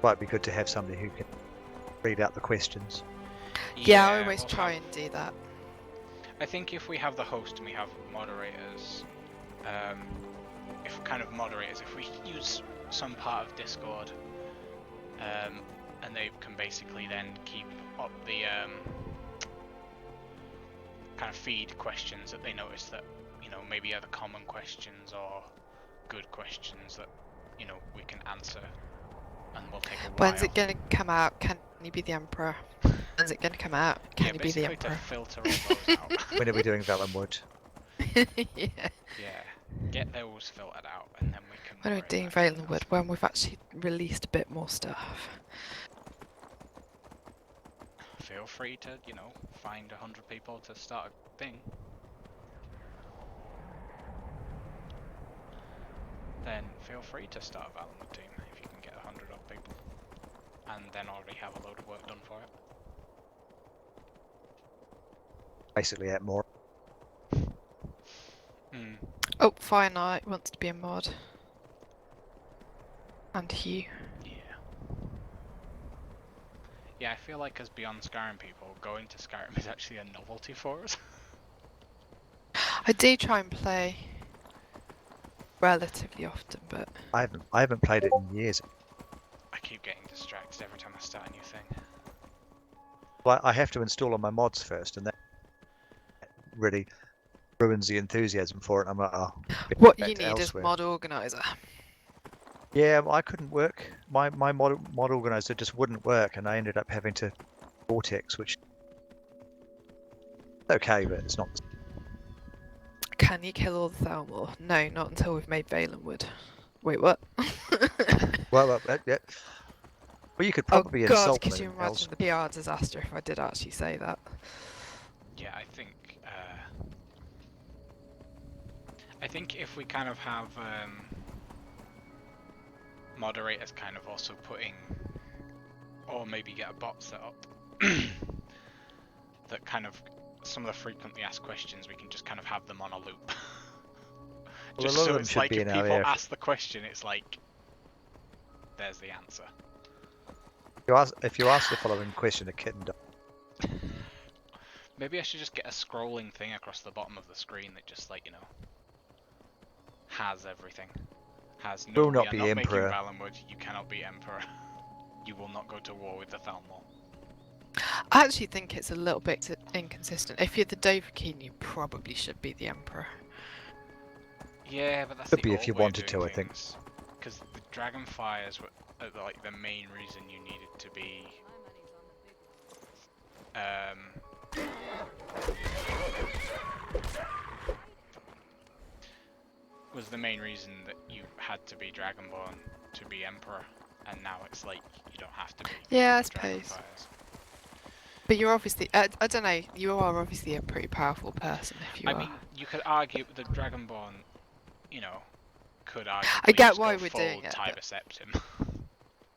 Might be good to have somebody who can read out the questions. Yeah, I always we'll try have- and do that. I think if we have the host and we have moderators, if kind of moderators, if we use some part of Discord, and they can basically then keep up the kind of feed questions that they notice that, you know, maybe are the common questions or good questions that, you know, we can answer, and we'll take a while. When's it going to come out? Can you be the Emperor? When's it going to come out? Can you be the basically to Emperor? filter all those out. When are we doing Valenwood? Yeah. Yeah, get those filtered out, and then we can. When are we worry doing about everything Valenwood? else. When we've actually released a bit more stuff. Feel free to, you know, find 100 people to start a thing. Then feel free to start a Valenwood team if you can get 100 odd people, and then already have a load of work done for it. Basically at more. Hmm. Oh, Fire Knight wants to be a mod. And Hugh. Yeah. Yeah, I feel like as Beyond Skyrim people, going to Skyrim is actually a novelty for us. I do try and play relatively often, but I haven't played it in years. I keep getting distracted every time I start a new thing. Well, I have to install all my mods first, and that really ruins the enthusiasm for it. I'm like, oh, what back you to need is elsewhere. mod organizer. Yeah, I couldn't work. My mod organizer just wouldn't work, and I ended up having to Vortex, which is okay, but it's not. Can you kill all the Thalmor? No, not until we've made Valenwood. Wait, what? Well, yeah. Well, you could Oh probably god, insult could them you in imagine the PR disaster if I did actually say that? Yeah, I think if we kind of have moderators kind of also putting, or maybe get a bot set up that kind of some of the frequently asked questions we can just kind of have them on a loop. Well, Just a lot so of them it's should like be if in our people area. ask the question, it's like there's the answer. If you ask the following question, a kitten dies. Maybe I should just get a scrolling thing across the bottom of the screen that just like, you know, has everything. Has no, Will we not are be not making emperor. Valenwood, you cannot be emperor. You will not go to war with the Thalmor. I actually think it's a little bit inconsistent. If you're the Dovahkiin, you probably should be the Emperor. Yeah, but that's Could the be if old you way of wanted doing to, I think. things. Because the Dragonfires were like the main reason you needed to be was the main reason that you had to be Dragonborn to be Emperor, and now it's like you don't have to be. Yeah, I The suppose. Dragonfires. But you're obviously, I don't know, you are obviously a pretty powerful person if you I are. mean, you could argue the Dragonborn, you know, could arguably I get just why go we're full doing it, Tiber but Septim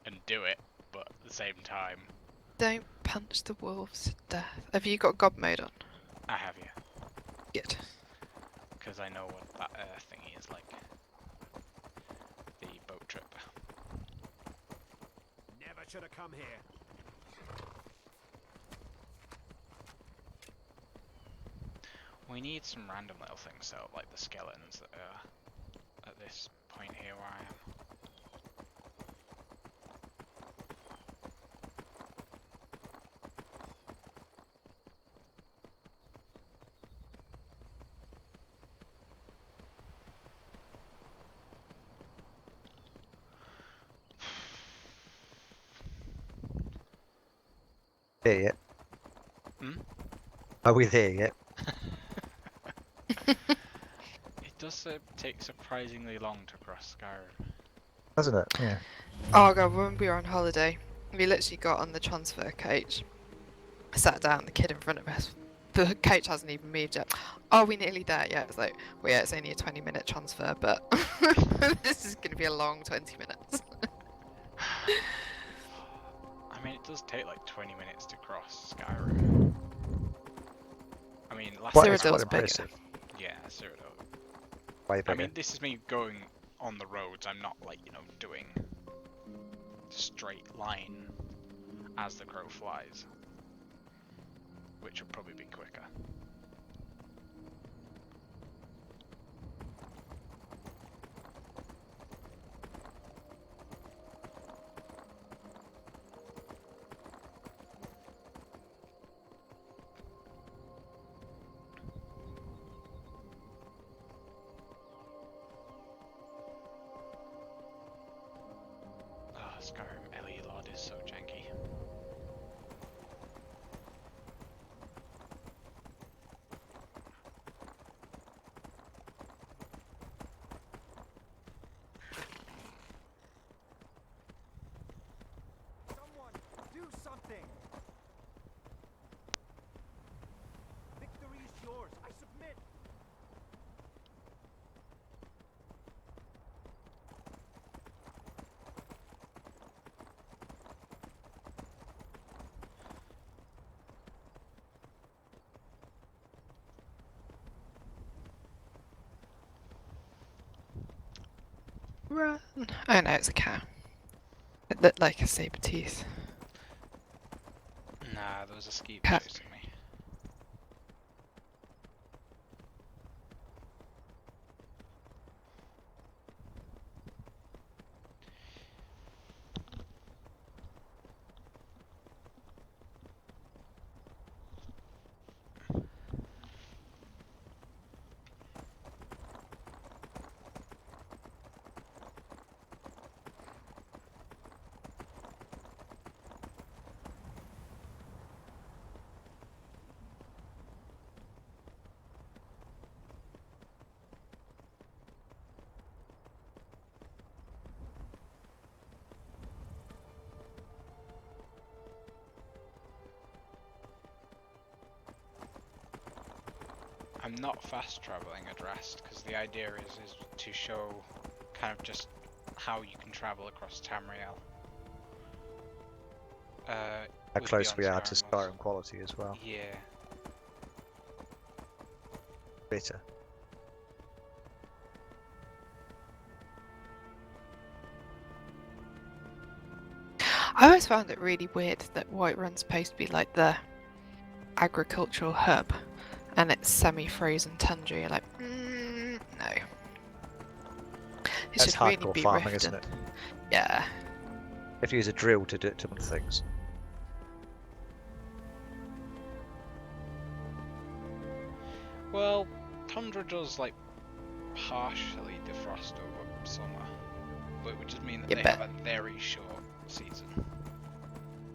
and do it, but at the same time, don't punch the wolves to death. Have you got God mode on? I have you. Good. Because I know what that thingy is like. The boat trip. Never should have come here. We need some random little things set up, like the skeletons that are at this point here where I am. There yet? Hmm? Are we there yet? It does take surprisingly long to cross Skyrim. Doesn't it? Yeah. Oh god, when we were on holiday, we literally got on the transfer coach, sat down, the kid in front of us. The coach hasn't even moved yet. Are we nearly there? Yeah, it's like, well, yeah, it's only a 20-minute transfer, but this is going to be a long 20 minutes. I mean, it does take like 20 minutes to cross Skyrim. I mean, last Well, time it's quite Cyrodiil's bigger. impressive. Yeah, Cyrodiil. Way I bigger. mean, this is me going on the roads. I'm not like, you know, doing straight line as the crow flies, which would probably be quicker. Ah, Skyrim LE Lord is so janky. Someone, do something! Victory is yours. I submit. Run. Oh no, it's a cow. It looked like a saber tooth. Nah, there was a skeeve Cat. chasing me. I'm not fast traveling at Rast because the idea is to show kind of just how you can travel across Tamriel. How with close Beyond we are to Skyrim was. Skyrim quality as well. Yeah. Better. I always found it really weird that Whiterun's supposed to be like the agricultural hub, and it's semi-frozen tundra. You're like, no. It That's should really hardcore be farming, Riften. isn't it? Yeah. If you use a drill to do to things. Well, tundra does like partially defrost over summer, but it would just mean that Yeah, they but- have a very short season.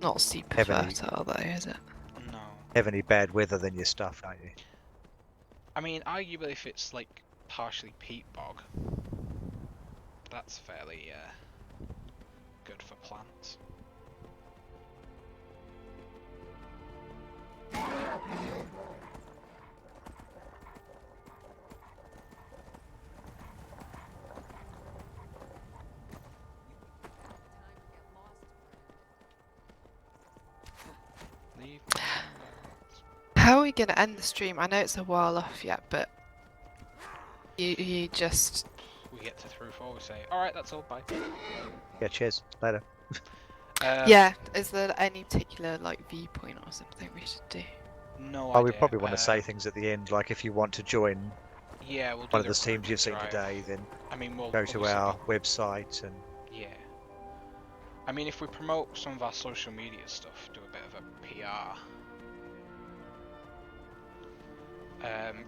Not super Heavily- fertile though, is it? No. Have any bad weather, then you're stuffed, don't you? I mean, arguably if it's like partially peat bog, that's fairly good for plants. Leave me alone. How are we gonna end the stream? I know it's a while off yet, but you just We get to through 4, we say, alright, that's all, bye. Yeah, cheers. Later. yeah. Is there any particular like viewpoint or something we should do? No Oh, idea. we probably want to say things at the end, like if you want to join Yeah, we'll do one of the the teams you've seen recruitment drive. today, then I mean, we'll go to obviously our website and Yeah. I mean, if we promote some of our social media stuff, do a bit of a PR.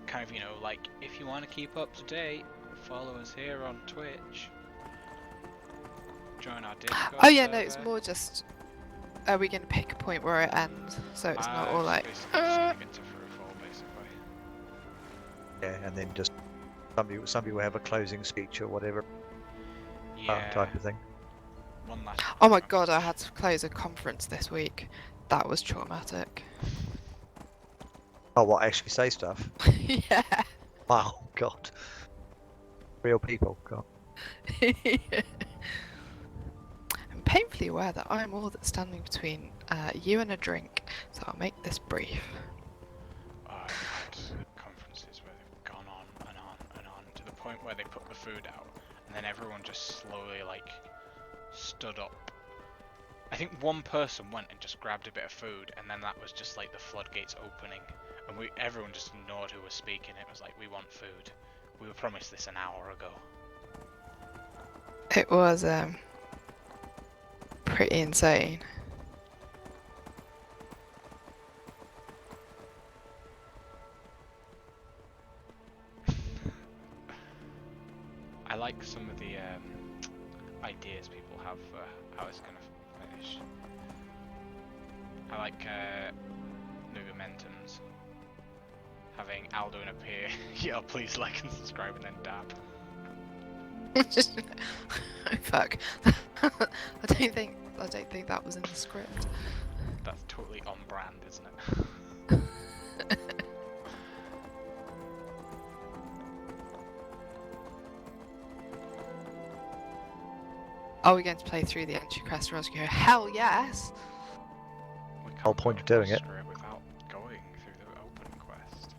Kind of, you know, like, if you want to keep up to date, follow us here on Twitch. Join our Discord Oh yeah, no, it's server. more just. Are we gonna pick a point where it ends, so it's not all like. Basically just leave it to through 4, basically. yeah, and then just somebody will have a closing speech or whatever Yeah. type of thing. One last. Oh my god, I had to close a conference this week. That was traumatic. Oh, what, actually say stuff? yeah. Wow, God. Real people, God. I'm painfully aware that I'm all that's standing between you and a drink, so I'll make this brief. I've had conferences where they've gone on and on and on to the point where they put the food out, and then everyone just slowly, like, stood up. I think one person went and just grabbed a bit of food, and then that was just like the floodgates opening, and everyone just ignored who was speaking. It was like, we want food. We were promised this an hour ago. It was pretty insane. I like some of the ideas people have for how it's gonna finish. I like Nugamentums having Alduin appear. Yeah, please like and subscribe and then dab. Oh, fuck. I don't think that was in the script. That's totally on brand, isn't it? Are we going to play through the entry quest for us? Go, hell yes! We can't Whole point go of doing it. Austria without going through the open quest.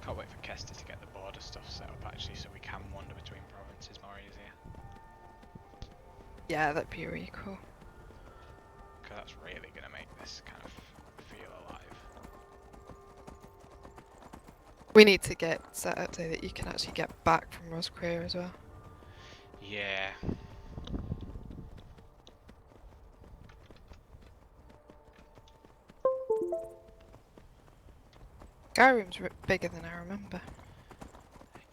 Can't wait for Kester to get the border stuff set up actually, so we can wander between provinces more easier. Yeah, that'd be really cool. Because that's really going to make this kind of feel alive. We need to get set up so that you can actually get back from Roscrea as well. Yeah. Skyrim's bigger than I remember.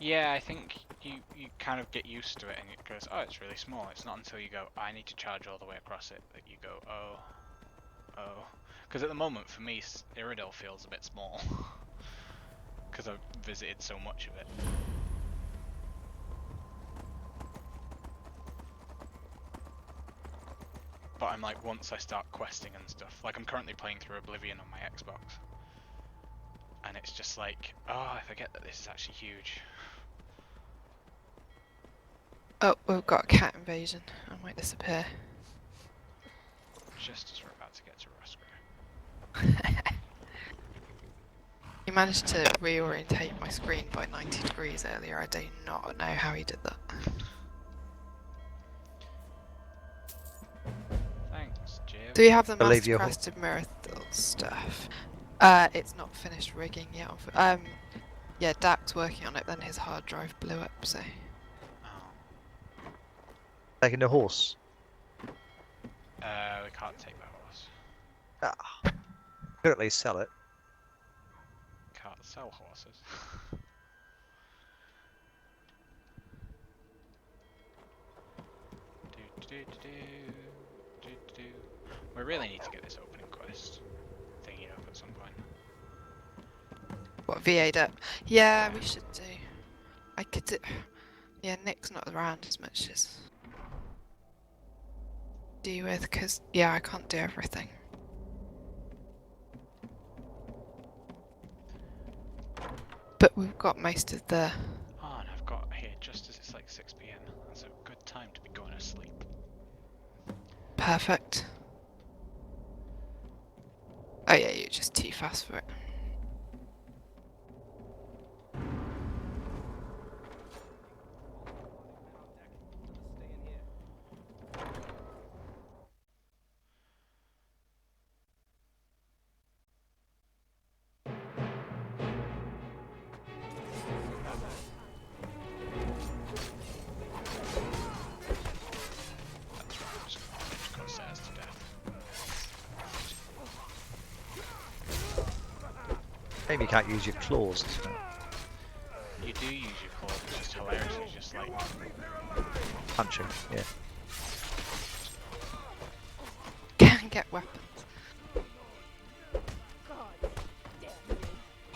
Yeah, I think you kind of get used to it and it goes, oh, it's really small. It's not until you go, I need to charge all the way across it that you go, oh, Oh. Because at the moment, for me, Iridel feels a bit small. Because I've visited so much of it. But I'm like, once I start questing and stuff, like I'm currently playing through Oblivion on my Xbox. And it's just like, oh, I forget that this is actually huge. Oh, we've got a cat invasion. I might disappear. Just as we're about to get to Roscoe. He managed to reorientate my screen by 90 degrees earlier. I do not know how he did that. Thanks, Jiv. Do we have the Believe Master you. Crested Miracle stuff? It's not finished rigging yet. Yeah, Dak's working on it, then his hard drive blew up, so... Oh. Taking the horse. We can't take the horse. Ah. Could at least sell it. Can't sell horses. We really need to get this opening quest thingy up at some point. What, VA'd up? Yeah, we should do. I could do... Yeah, Nick's not around as much as... do with, because, yeah, I can't do everything. But we've got most of the... Oh, and I've got here just as it's like 6 PM. That's a good time to be going to sleep. Perfect. Oh yeah, you're just too fast for it. That's right, I'm just gonna orange corsairs to death. Maybe you can't use your claws. So. You do use your claws, it's just hilarious. It's just like Punching, yeah. Can get weapons. to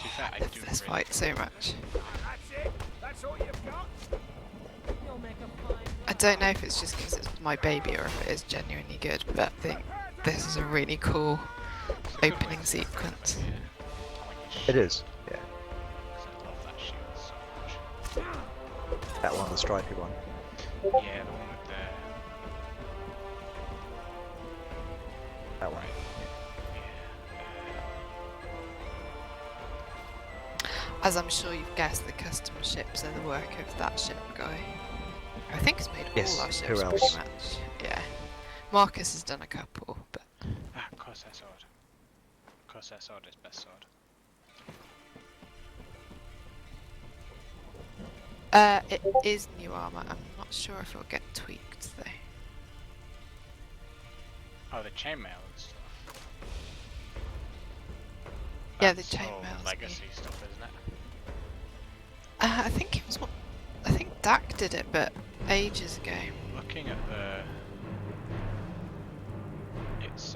be fair, I do This really fight so much. That's it? That's all you've got? I don't know if it's just because it's my baby or if it is genuinely good, but I think this is a really cool it's a good way opening to start, sequence. yeah. When you It shoot, is, yeah. 'cause I love that shield so much. That one, the stripy one. Yeah, the one with the That one. right. As I'm sure you've guessed, the custom ships are the work of that ship guy. I think he's made Yes, all our who ships else? pretty much. Yeah. Marcus has done a couple, but Corsair sword. Corsair sword is best sword. it is new armor. I'm not sure if it'll get tweaked though. Oh, the chainmail and stuff. Yeah, the That's all chainmail's legacy stuff, isn't it? I think it was what I think Dak did it, but ages ago. Looking at the, it's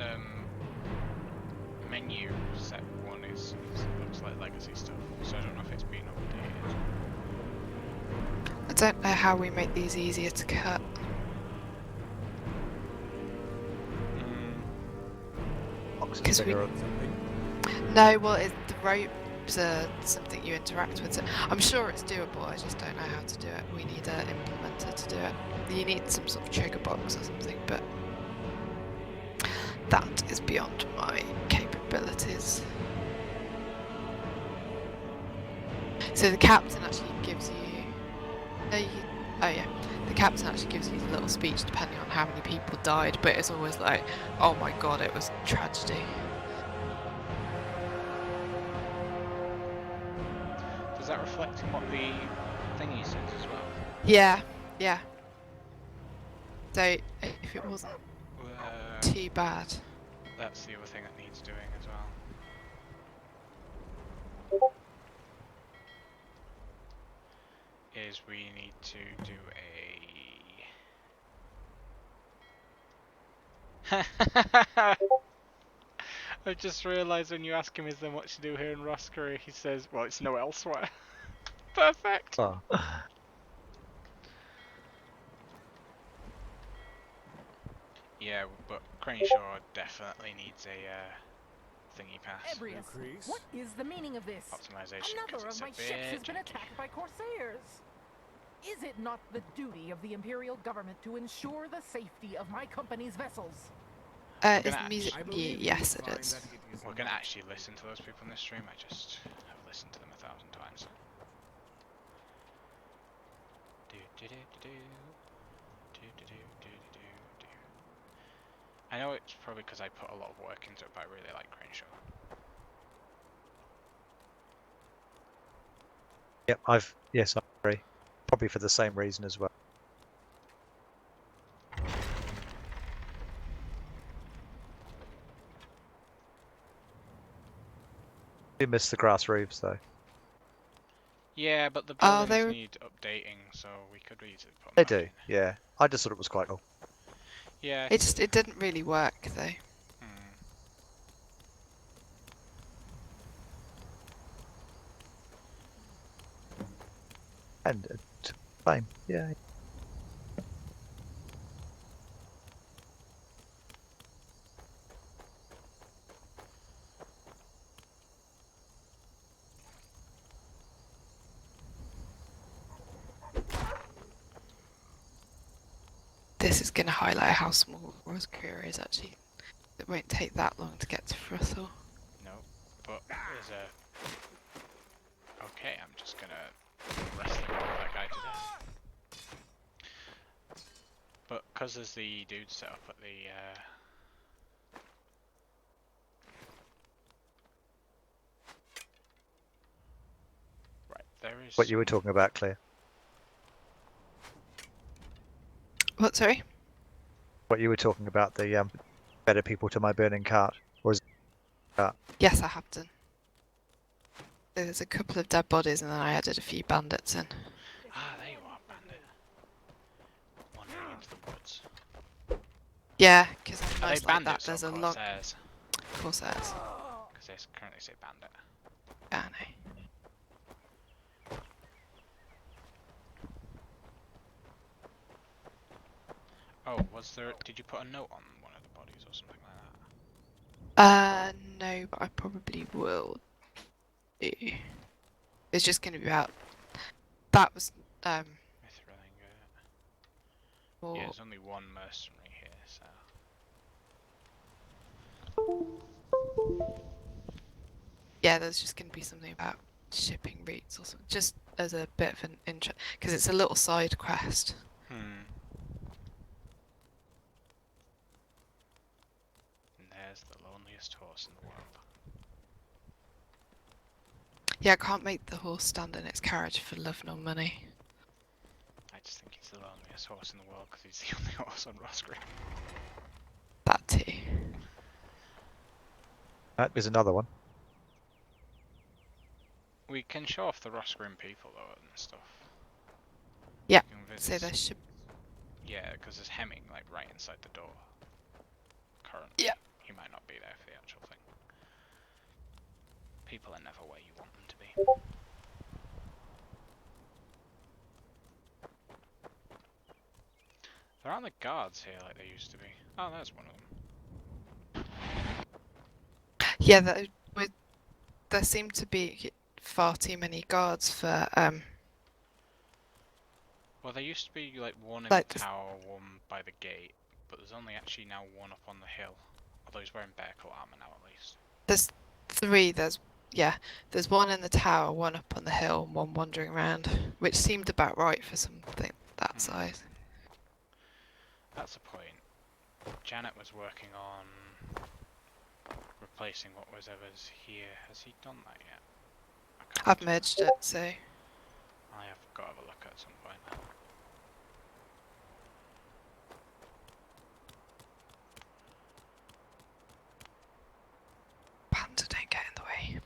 menu set one is looks like legacy stuff, so I don't know if it's been updated. I don't know how we make these easier to cut. Boxes 'Cause we- bigger. No, well, the ropes are something you interact with. So I'm sure it's doable. I just don't know how to do it. We need an implementer to do it. You need some sort of trigger box or something, but that is beyond my capabilities. So the captain actually gives you. No, oh yeah. The captain actually gives you a little speech depending on how many people died, but it's always like, oh my god, it was a tragedy. Does that reflect on what the thingy says as well? Yeah, yeah. So if it wasn't too bad. That's the other thing that needs doing as well. Is we need to do a I just realised when you ask him, is there much to do here in Roscoe? He says, well, it's no elsewhere. Perfect. Oh. Yeah, but Crainshaw definitely needs a thingy pass. Ebrius, Increase. what is the meaning of this? Optimization, because Another it's of a my ships has bit been janky. attacked by corsairs. Is it not the duty of the Imperial government to ensure the safety of my company's vessels? Is the music I new? believe you Yes, will it find is. that it is We're going to not. actually listen to those people in this stream. I just have listened to them 1,000 times. Do, do, do, do, do. Do, do, do, do, do, do. I know it's probably because I put a lot of work into it, but I really like Crainshaw. Yep, yes, I agree. Probably for the same reason as well. Do miss the grass roofs though. Yeah, but the Oh, buildings they were. need updating, so we could easily put They them back do, in. yeah. I just thought it was quite cool. Yeah. It didn't really work though. Hmm. And fine, yeah. This is going to highlight how small Roscoe is actually. It won't take that long to get to Russell. No, but there's a... Okay, I'm just gonna wrestle that guy to death. But because there's the dude set up at the... Right, there is... What you were talking about, Claire. What? Sorry. What you were talking about, the better people to my burning cart. Or is Yes, I have done. There's a couple of dead bodies, and then I added a few bandits in. Ah, there you are, bandit. Wandering into the woods. Yeah, because Are nice they like that. bandits or There's a long corsairs? corsairs. Because they currently say bandit. Yeah, I know. Oh, was there... Did you put a note on one of the bodies or something like that? No, but I probably will do. It's just going to be about. That was Mithrillinger. more. Yeah, there's only one mercenary here, so... Yeah, there's just going to be something about shipping routes or something, just as a bit of an intro, because it's a little side quest. Hmm. And there's the loneliest horse in the world. Yeah, I can't make the horse stand in its carriage for love nor money. I just think he's the loneliest horse in the world because he's the only horse on Roscrim. That too. there's another one. We can show off the Roscrim people though and stuff. Yeah, We can so visit there some- should. Yeah, because there's Hemming like right inside the door. Currently. Yeah. He might not be there for the actual thing. People are never where you want them to be. There aren't the guards here like they used to be. Oh, there's one of them. Yeah, there seem to be far too many guards for Well, there used to be like one in Like the this- tower, one by the gate, but there's only actually now one up on the hill. Although he's wearing Bearcle armor now at least. There's three. There's one in the tower, one up on the hill, and one wandering around, which seemed about right for something that size. That's a point. Janet was working on replacing what was ever's here. Has he done that yet? I can't I've tell. merged it, so I have got to have a look at some point. panda don't get in the way.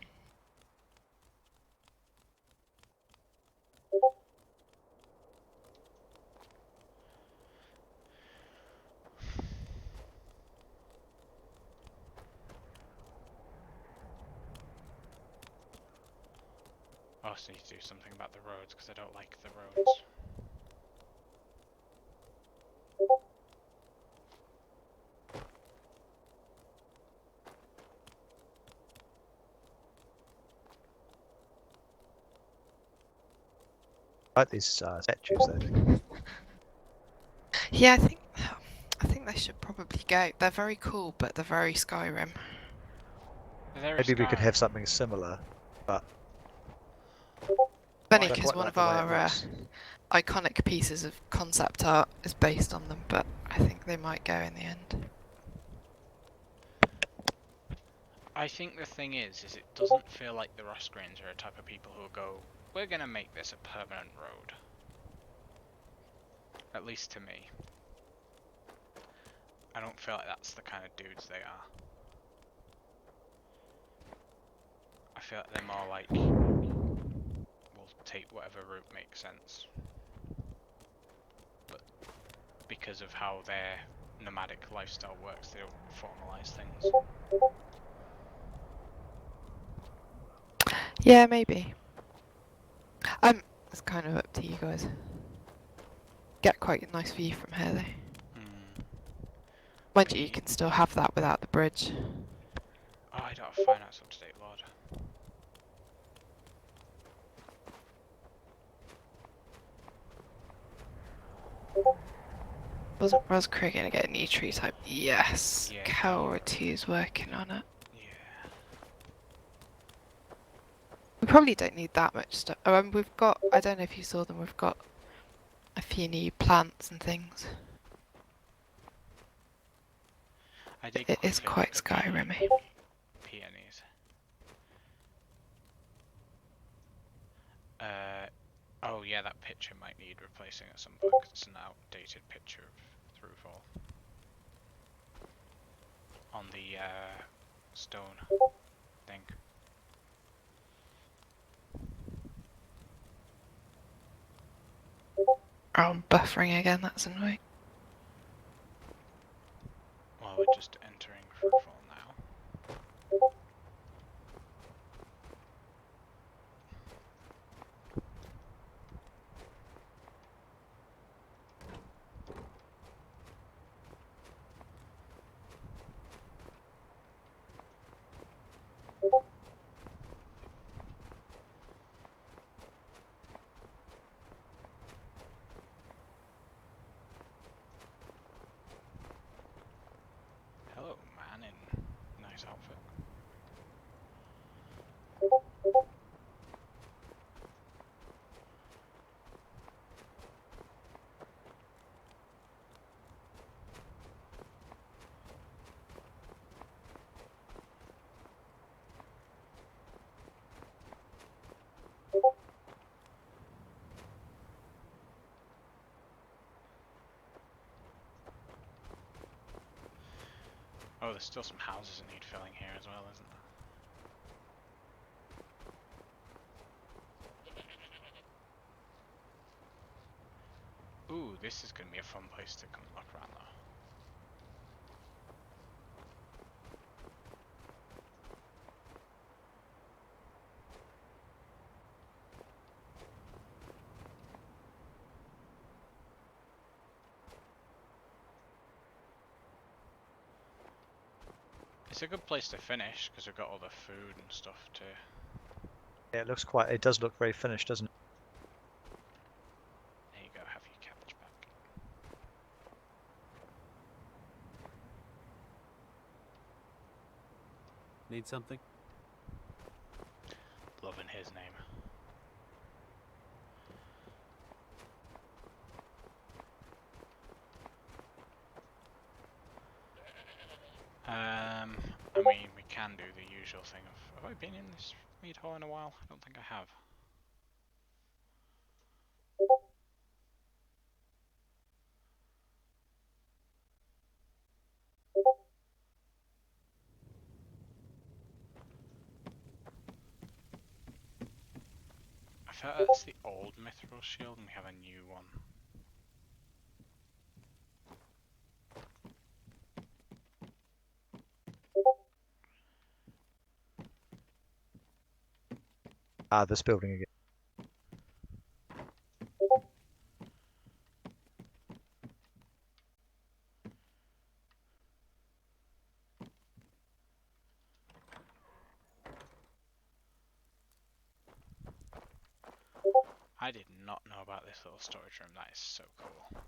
also need to do something about the roads because I don't like the roads. I like these statues though. Yeah, I think they should probably go. They're very cool, but they're very Skyrim. Maybe we could have something similar, but Funny I because quite one like of the way it our looks. iconic pieces of concept art is based on them, but I think they might go in the end. I think the thing is it doesn't feel like the Roscreans are a type of people who will go, we're gonna make this a permanent road. At least to me. I don't feel like that's the kind of dudes they are. I feel like they're more like, we'll take whatever route makes sense. But because of how their nomadic lifestyle works, they don't formalise things. Yeah, maybe. It's kind of up to you guys. Get quite a nice view from here, though. Mind you, you can still have that without the bridge. Oh, I don't have finance up to date, Lord. Wasn't Roscrea gonna get a new tree type? Yes. Yeah, Cowra 2's working on it. Yeah. We probably don't need that much stuff. Oh, and we've got, I don't know if you saw them, we've got a few new plants and things. I did It is quickly quite look at the Skyrim-y. peonies. Oh yeah, that picture might need replacing at some point because it's an outdated picture of Thruval. On the stone thing. Oh, I'm buffering again, that's annoying. Well, we're just entering Thruval now. Hello, man in nice outfit. Oh, there's still some houses that need filling here as well, isn't there? Ooh, this is going to be a fun place to come look around though. It's a good place to finish because we've got all the food and stuff to. Yeah, it does look very finished, doesn't it? There you go, have your cabbage back. Need something? Loving his name. I mean, we can do the usual thing of, have I been in this meat hall in a while? I don't think I have. I feel like that's the old mithril shield and we have a new one. This building again. I did not know about this little storage room. That is so cool.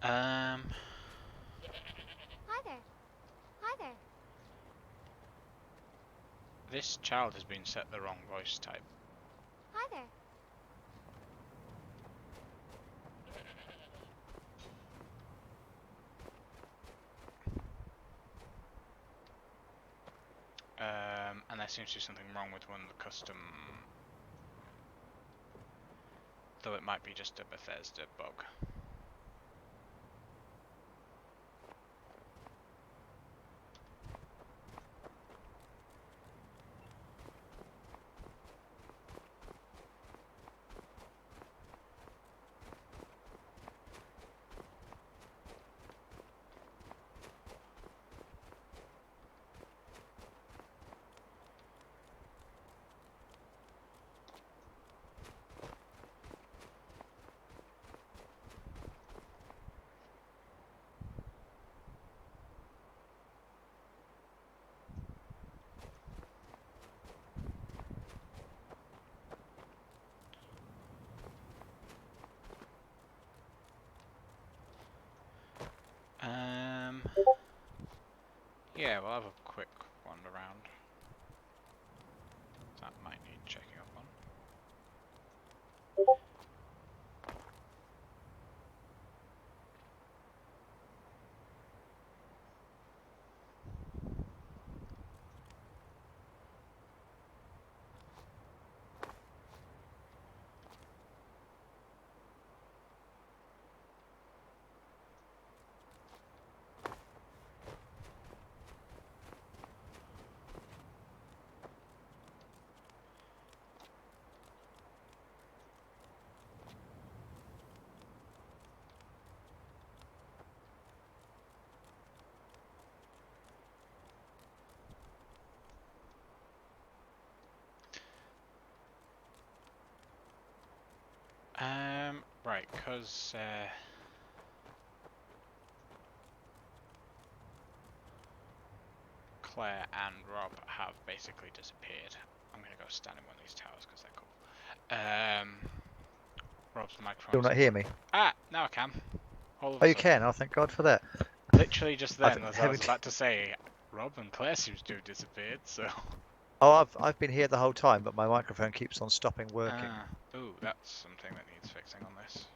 Hi there. Hi there. This child has been set the wrong voice type. Hi there. And there seems to be something wrong with one of the custom... Though it might be just a Bethesda bug. Yeah, we'll have a quick wander around. That might need checking up on. Right, because Claire and Rob have basically disappeared. I'm gonna go stand in one of these towers because they're cool. Rob's microphone You'll is not hear me. Ah, now I can. All of Oh, a you sudden. can. Oh, thank God for that. Literally just then, as I having was about to say, Rob and Claire seems to have disappeared, so... Oh, I've been here the whole time, but my microphone keeps on stopping working. Ooh, that's something that needs fixing on this.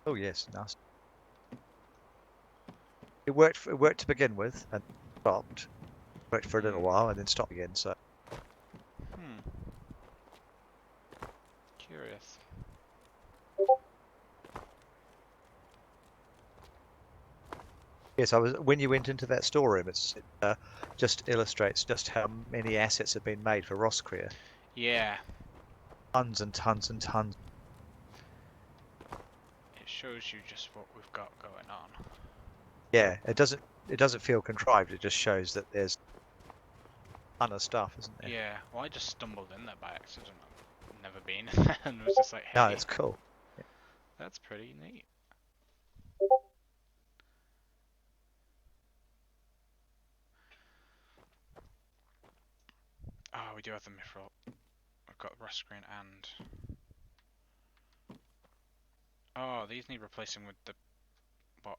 Oh yes, nice. It worked. It worked to begin with, and stopped. Worked for a little while, and then stopped again. So. Curious. Yes, I was. When you went into that storeroom, it just illustrates just how many assets have been made for Roscrea. Yeah. Tons and tons and tons. It shows you just what we've got going on. Yeah, it doesn't. It doesn't feel contrived. It just shows that there's a ton of stuff, isn't there? Yeah. Well, I just stumbled in there by accident. I've never been, and was just like, hey. No, it's cool. Yeah. That's pretty neat. Oh, we do have the mithril. We've got rust screen and... Oh, these need replacing with the... what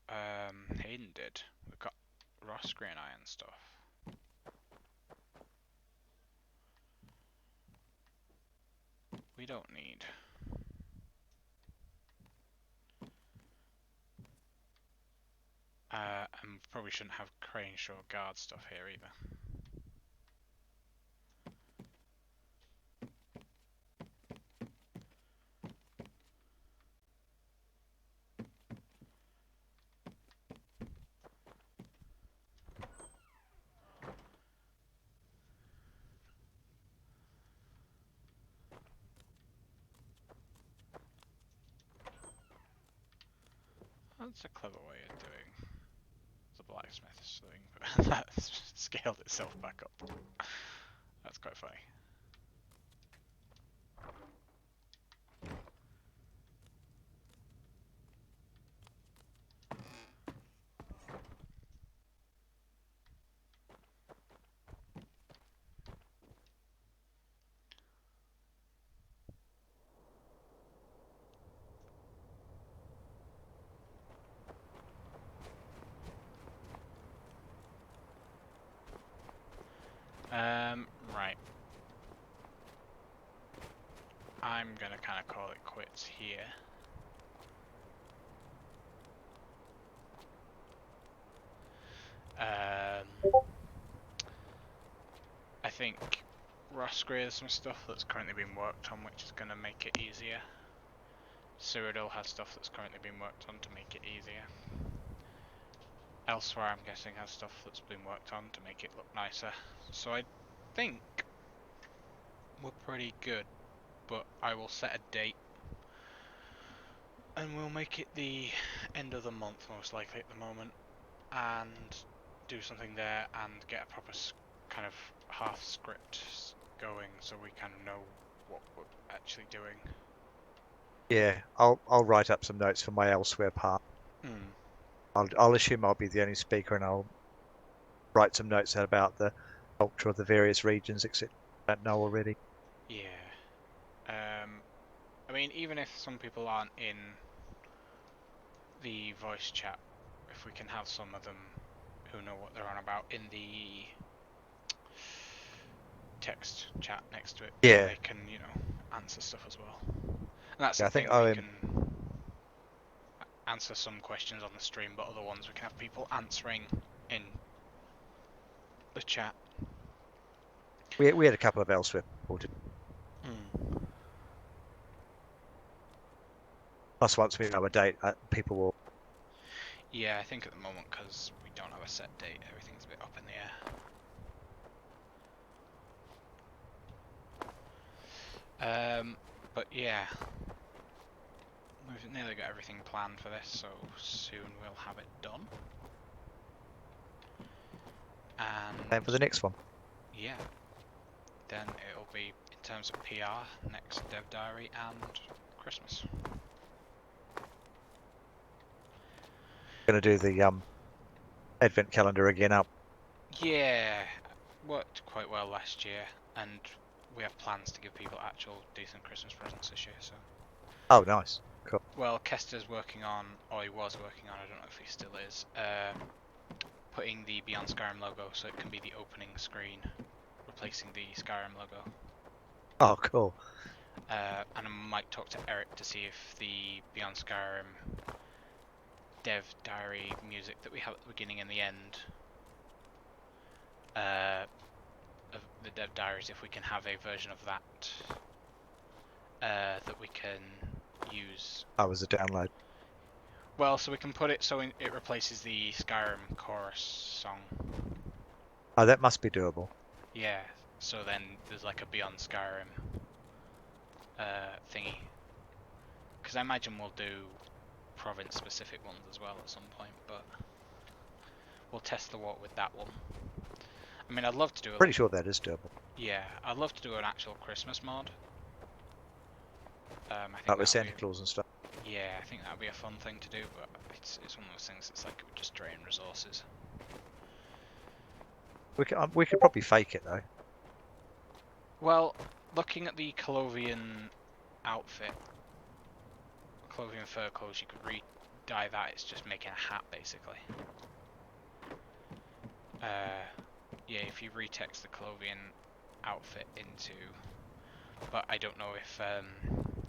Hayden did. We've got rust screen iron stuff. We don't need... and probably shouldn't have crane shore guard stuff here either. That's a clever way of doing the blacksmith's thing, but that's scaled itself back up. That's quite funny. Right. I'm gonna kind of call it quits here. I think Ross Gray has some stuff that's currently being worked on, which is gonna make it easier. Cyrodiil has stuff that's currently being worked on to make it easier. Elsewhere, I'm guessing, has stuff that's been worked on to make it look nicer. So I think we're pretty good, but I will set a date and we'll make it the end of the month most likely at the moment, and do something there and get a proper kind of half script going so we kind of know what we're actually doing. Yeah, I'll write up some notes for my elsewhere part. I'll assume I'll be the only speaker, and I'll write some notes out about the culture of the various regions, etc. I don't know already. Yeah. I mean, even if some people aren't in the voice chat, if we can have some of them who know what they're on about in the text chat next to it, Yeah. they can, you know, answer stuff as well. And that's Yeah, the I think thing, we OM can answer some questions on the stream, but other ones we can have people answering in the chat. we had a couple of elsewhere people. Plus, once we know a date, people will. Yeah, I think at the moment, because we don't have a set date, everything's a bit up in the air. But yeah, we've nearly got everything planned for this, so soon we'll have it done. And for the next one. yeah, then it'll be, in terms of PR, next Dev Diary and Christmas. Going to do the advent calendar again up. Yeah, worked quite well last year, and we have plans to give people actual decent Christmas presents this year. So. Oh, nice. Cool. Well, Kester's working on, or he was working on, I don't know if he still is, putting the Beyond Skyrim logo so it can be the opening screen, replacing the Skyrim logo. Oh, cool. And I might talk to Eric to see if the Beyond Skyrim Dev Diary music that we have at the beginning and the end of the Dev Diaries, if we can have a version of that that we can use. That was a download. Well, so we can put it so it replaces the Skyrim chorus song. Oh, that must be doable. Yeah, so then there's like a Beyond Skyrim thingy. Because I imagine we'll do province-specific ones as well at some point, but we'll test the water with that one. I mean, I'd love to do Pretty sure that is doable. Yeah, I'd love to do an actual Christmas mod. I think Like with Santa Claus and stuff. Yeah, I think that would be a fun thing to do, but it's one of those things that's like it would just drain resources. We could probably fake it though. Well, looking at the Colovian outfit, Colovian fur clothes, you could re-dye that. It's just making a hat basically. Yeah, if you retext the Colovian outfit into, but I don't know if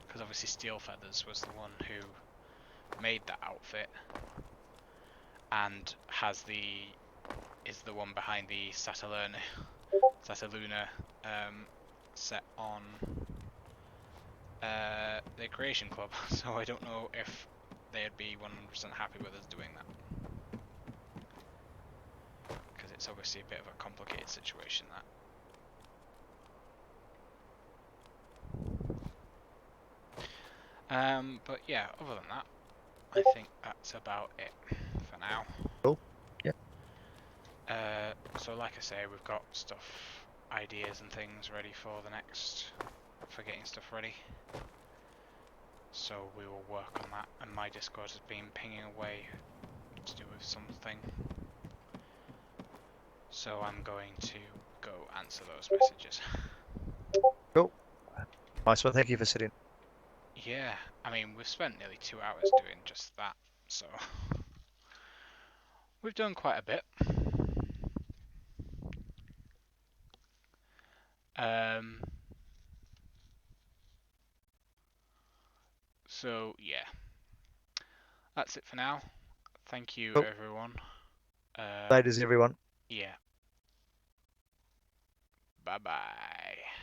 because obviously Steel Feathers was the one who made that outfit and is the one behind the Sataluna set on the Creation Club, so I don't know if they'd be 100% happy with us doing that. Because it's obviously a bit of a complicated situation, that. But yeah, other than that, I think that's about it for now. Cool. Yeah. So like I say, we've got stuff, ideas and things ready for for getting stuff ready. So we will work on that, and my Discord has been pinging away to do with something. So I'm going to go answer those messages. Cool. Nice one. Thank you for sitting. Yeah, I mean, we've spent nearly 2 hours doing just that, so we've done quite a bit. So yeah, that's it for now. Thank you, Cool. everyone. Ladies, everyone. Yeah. Bye bye.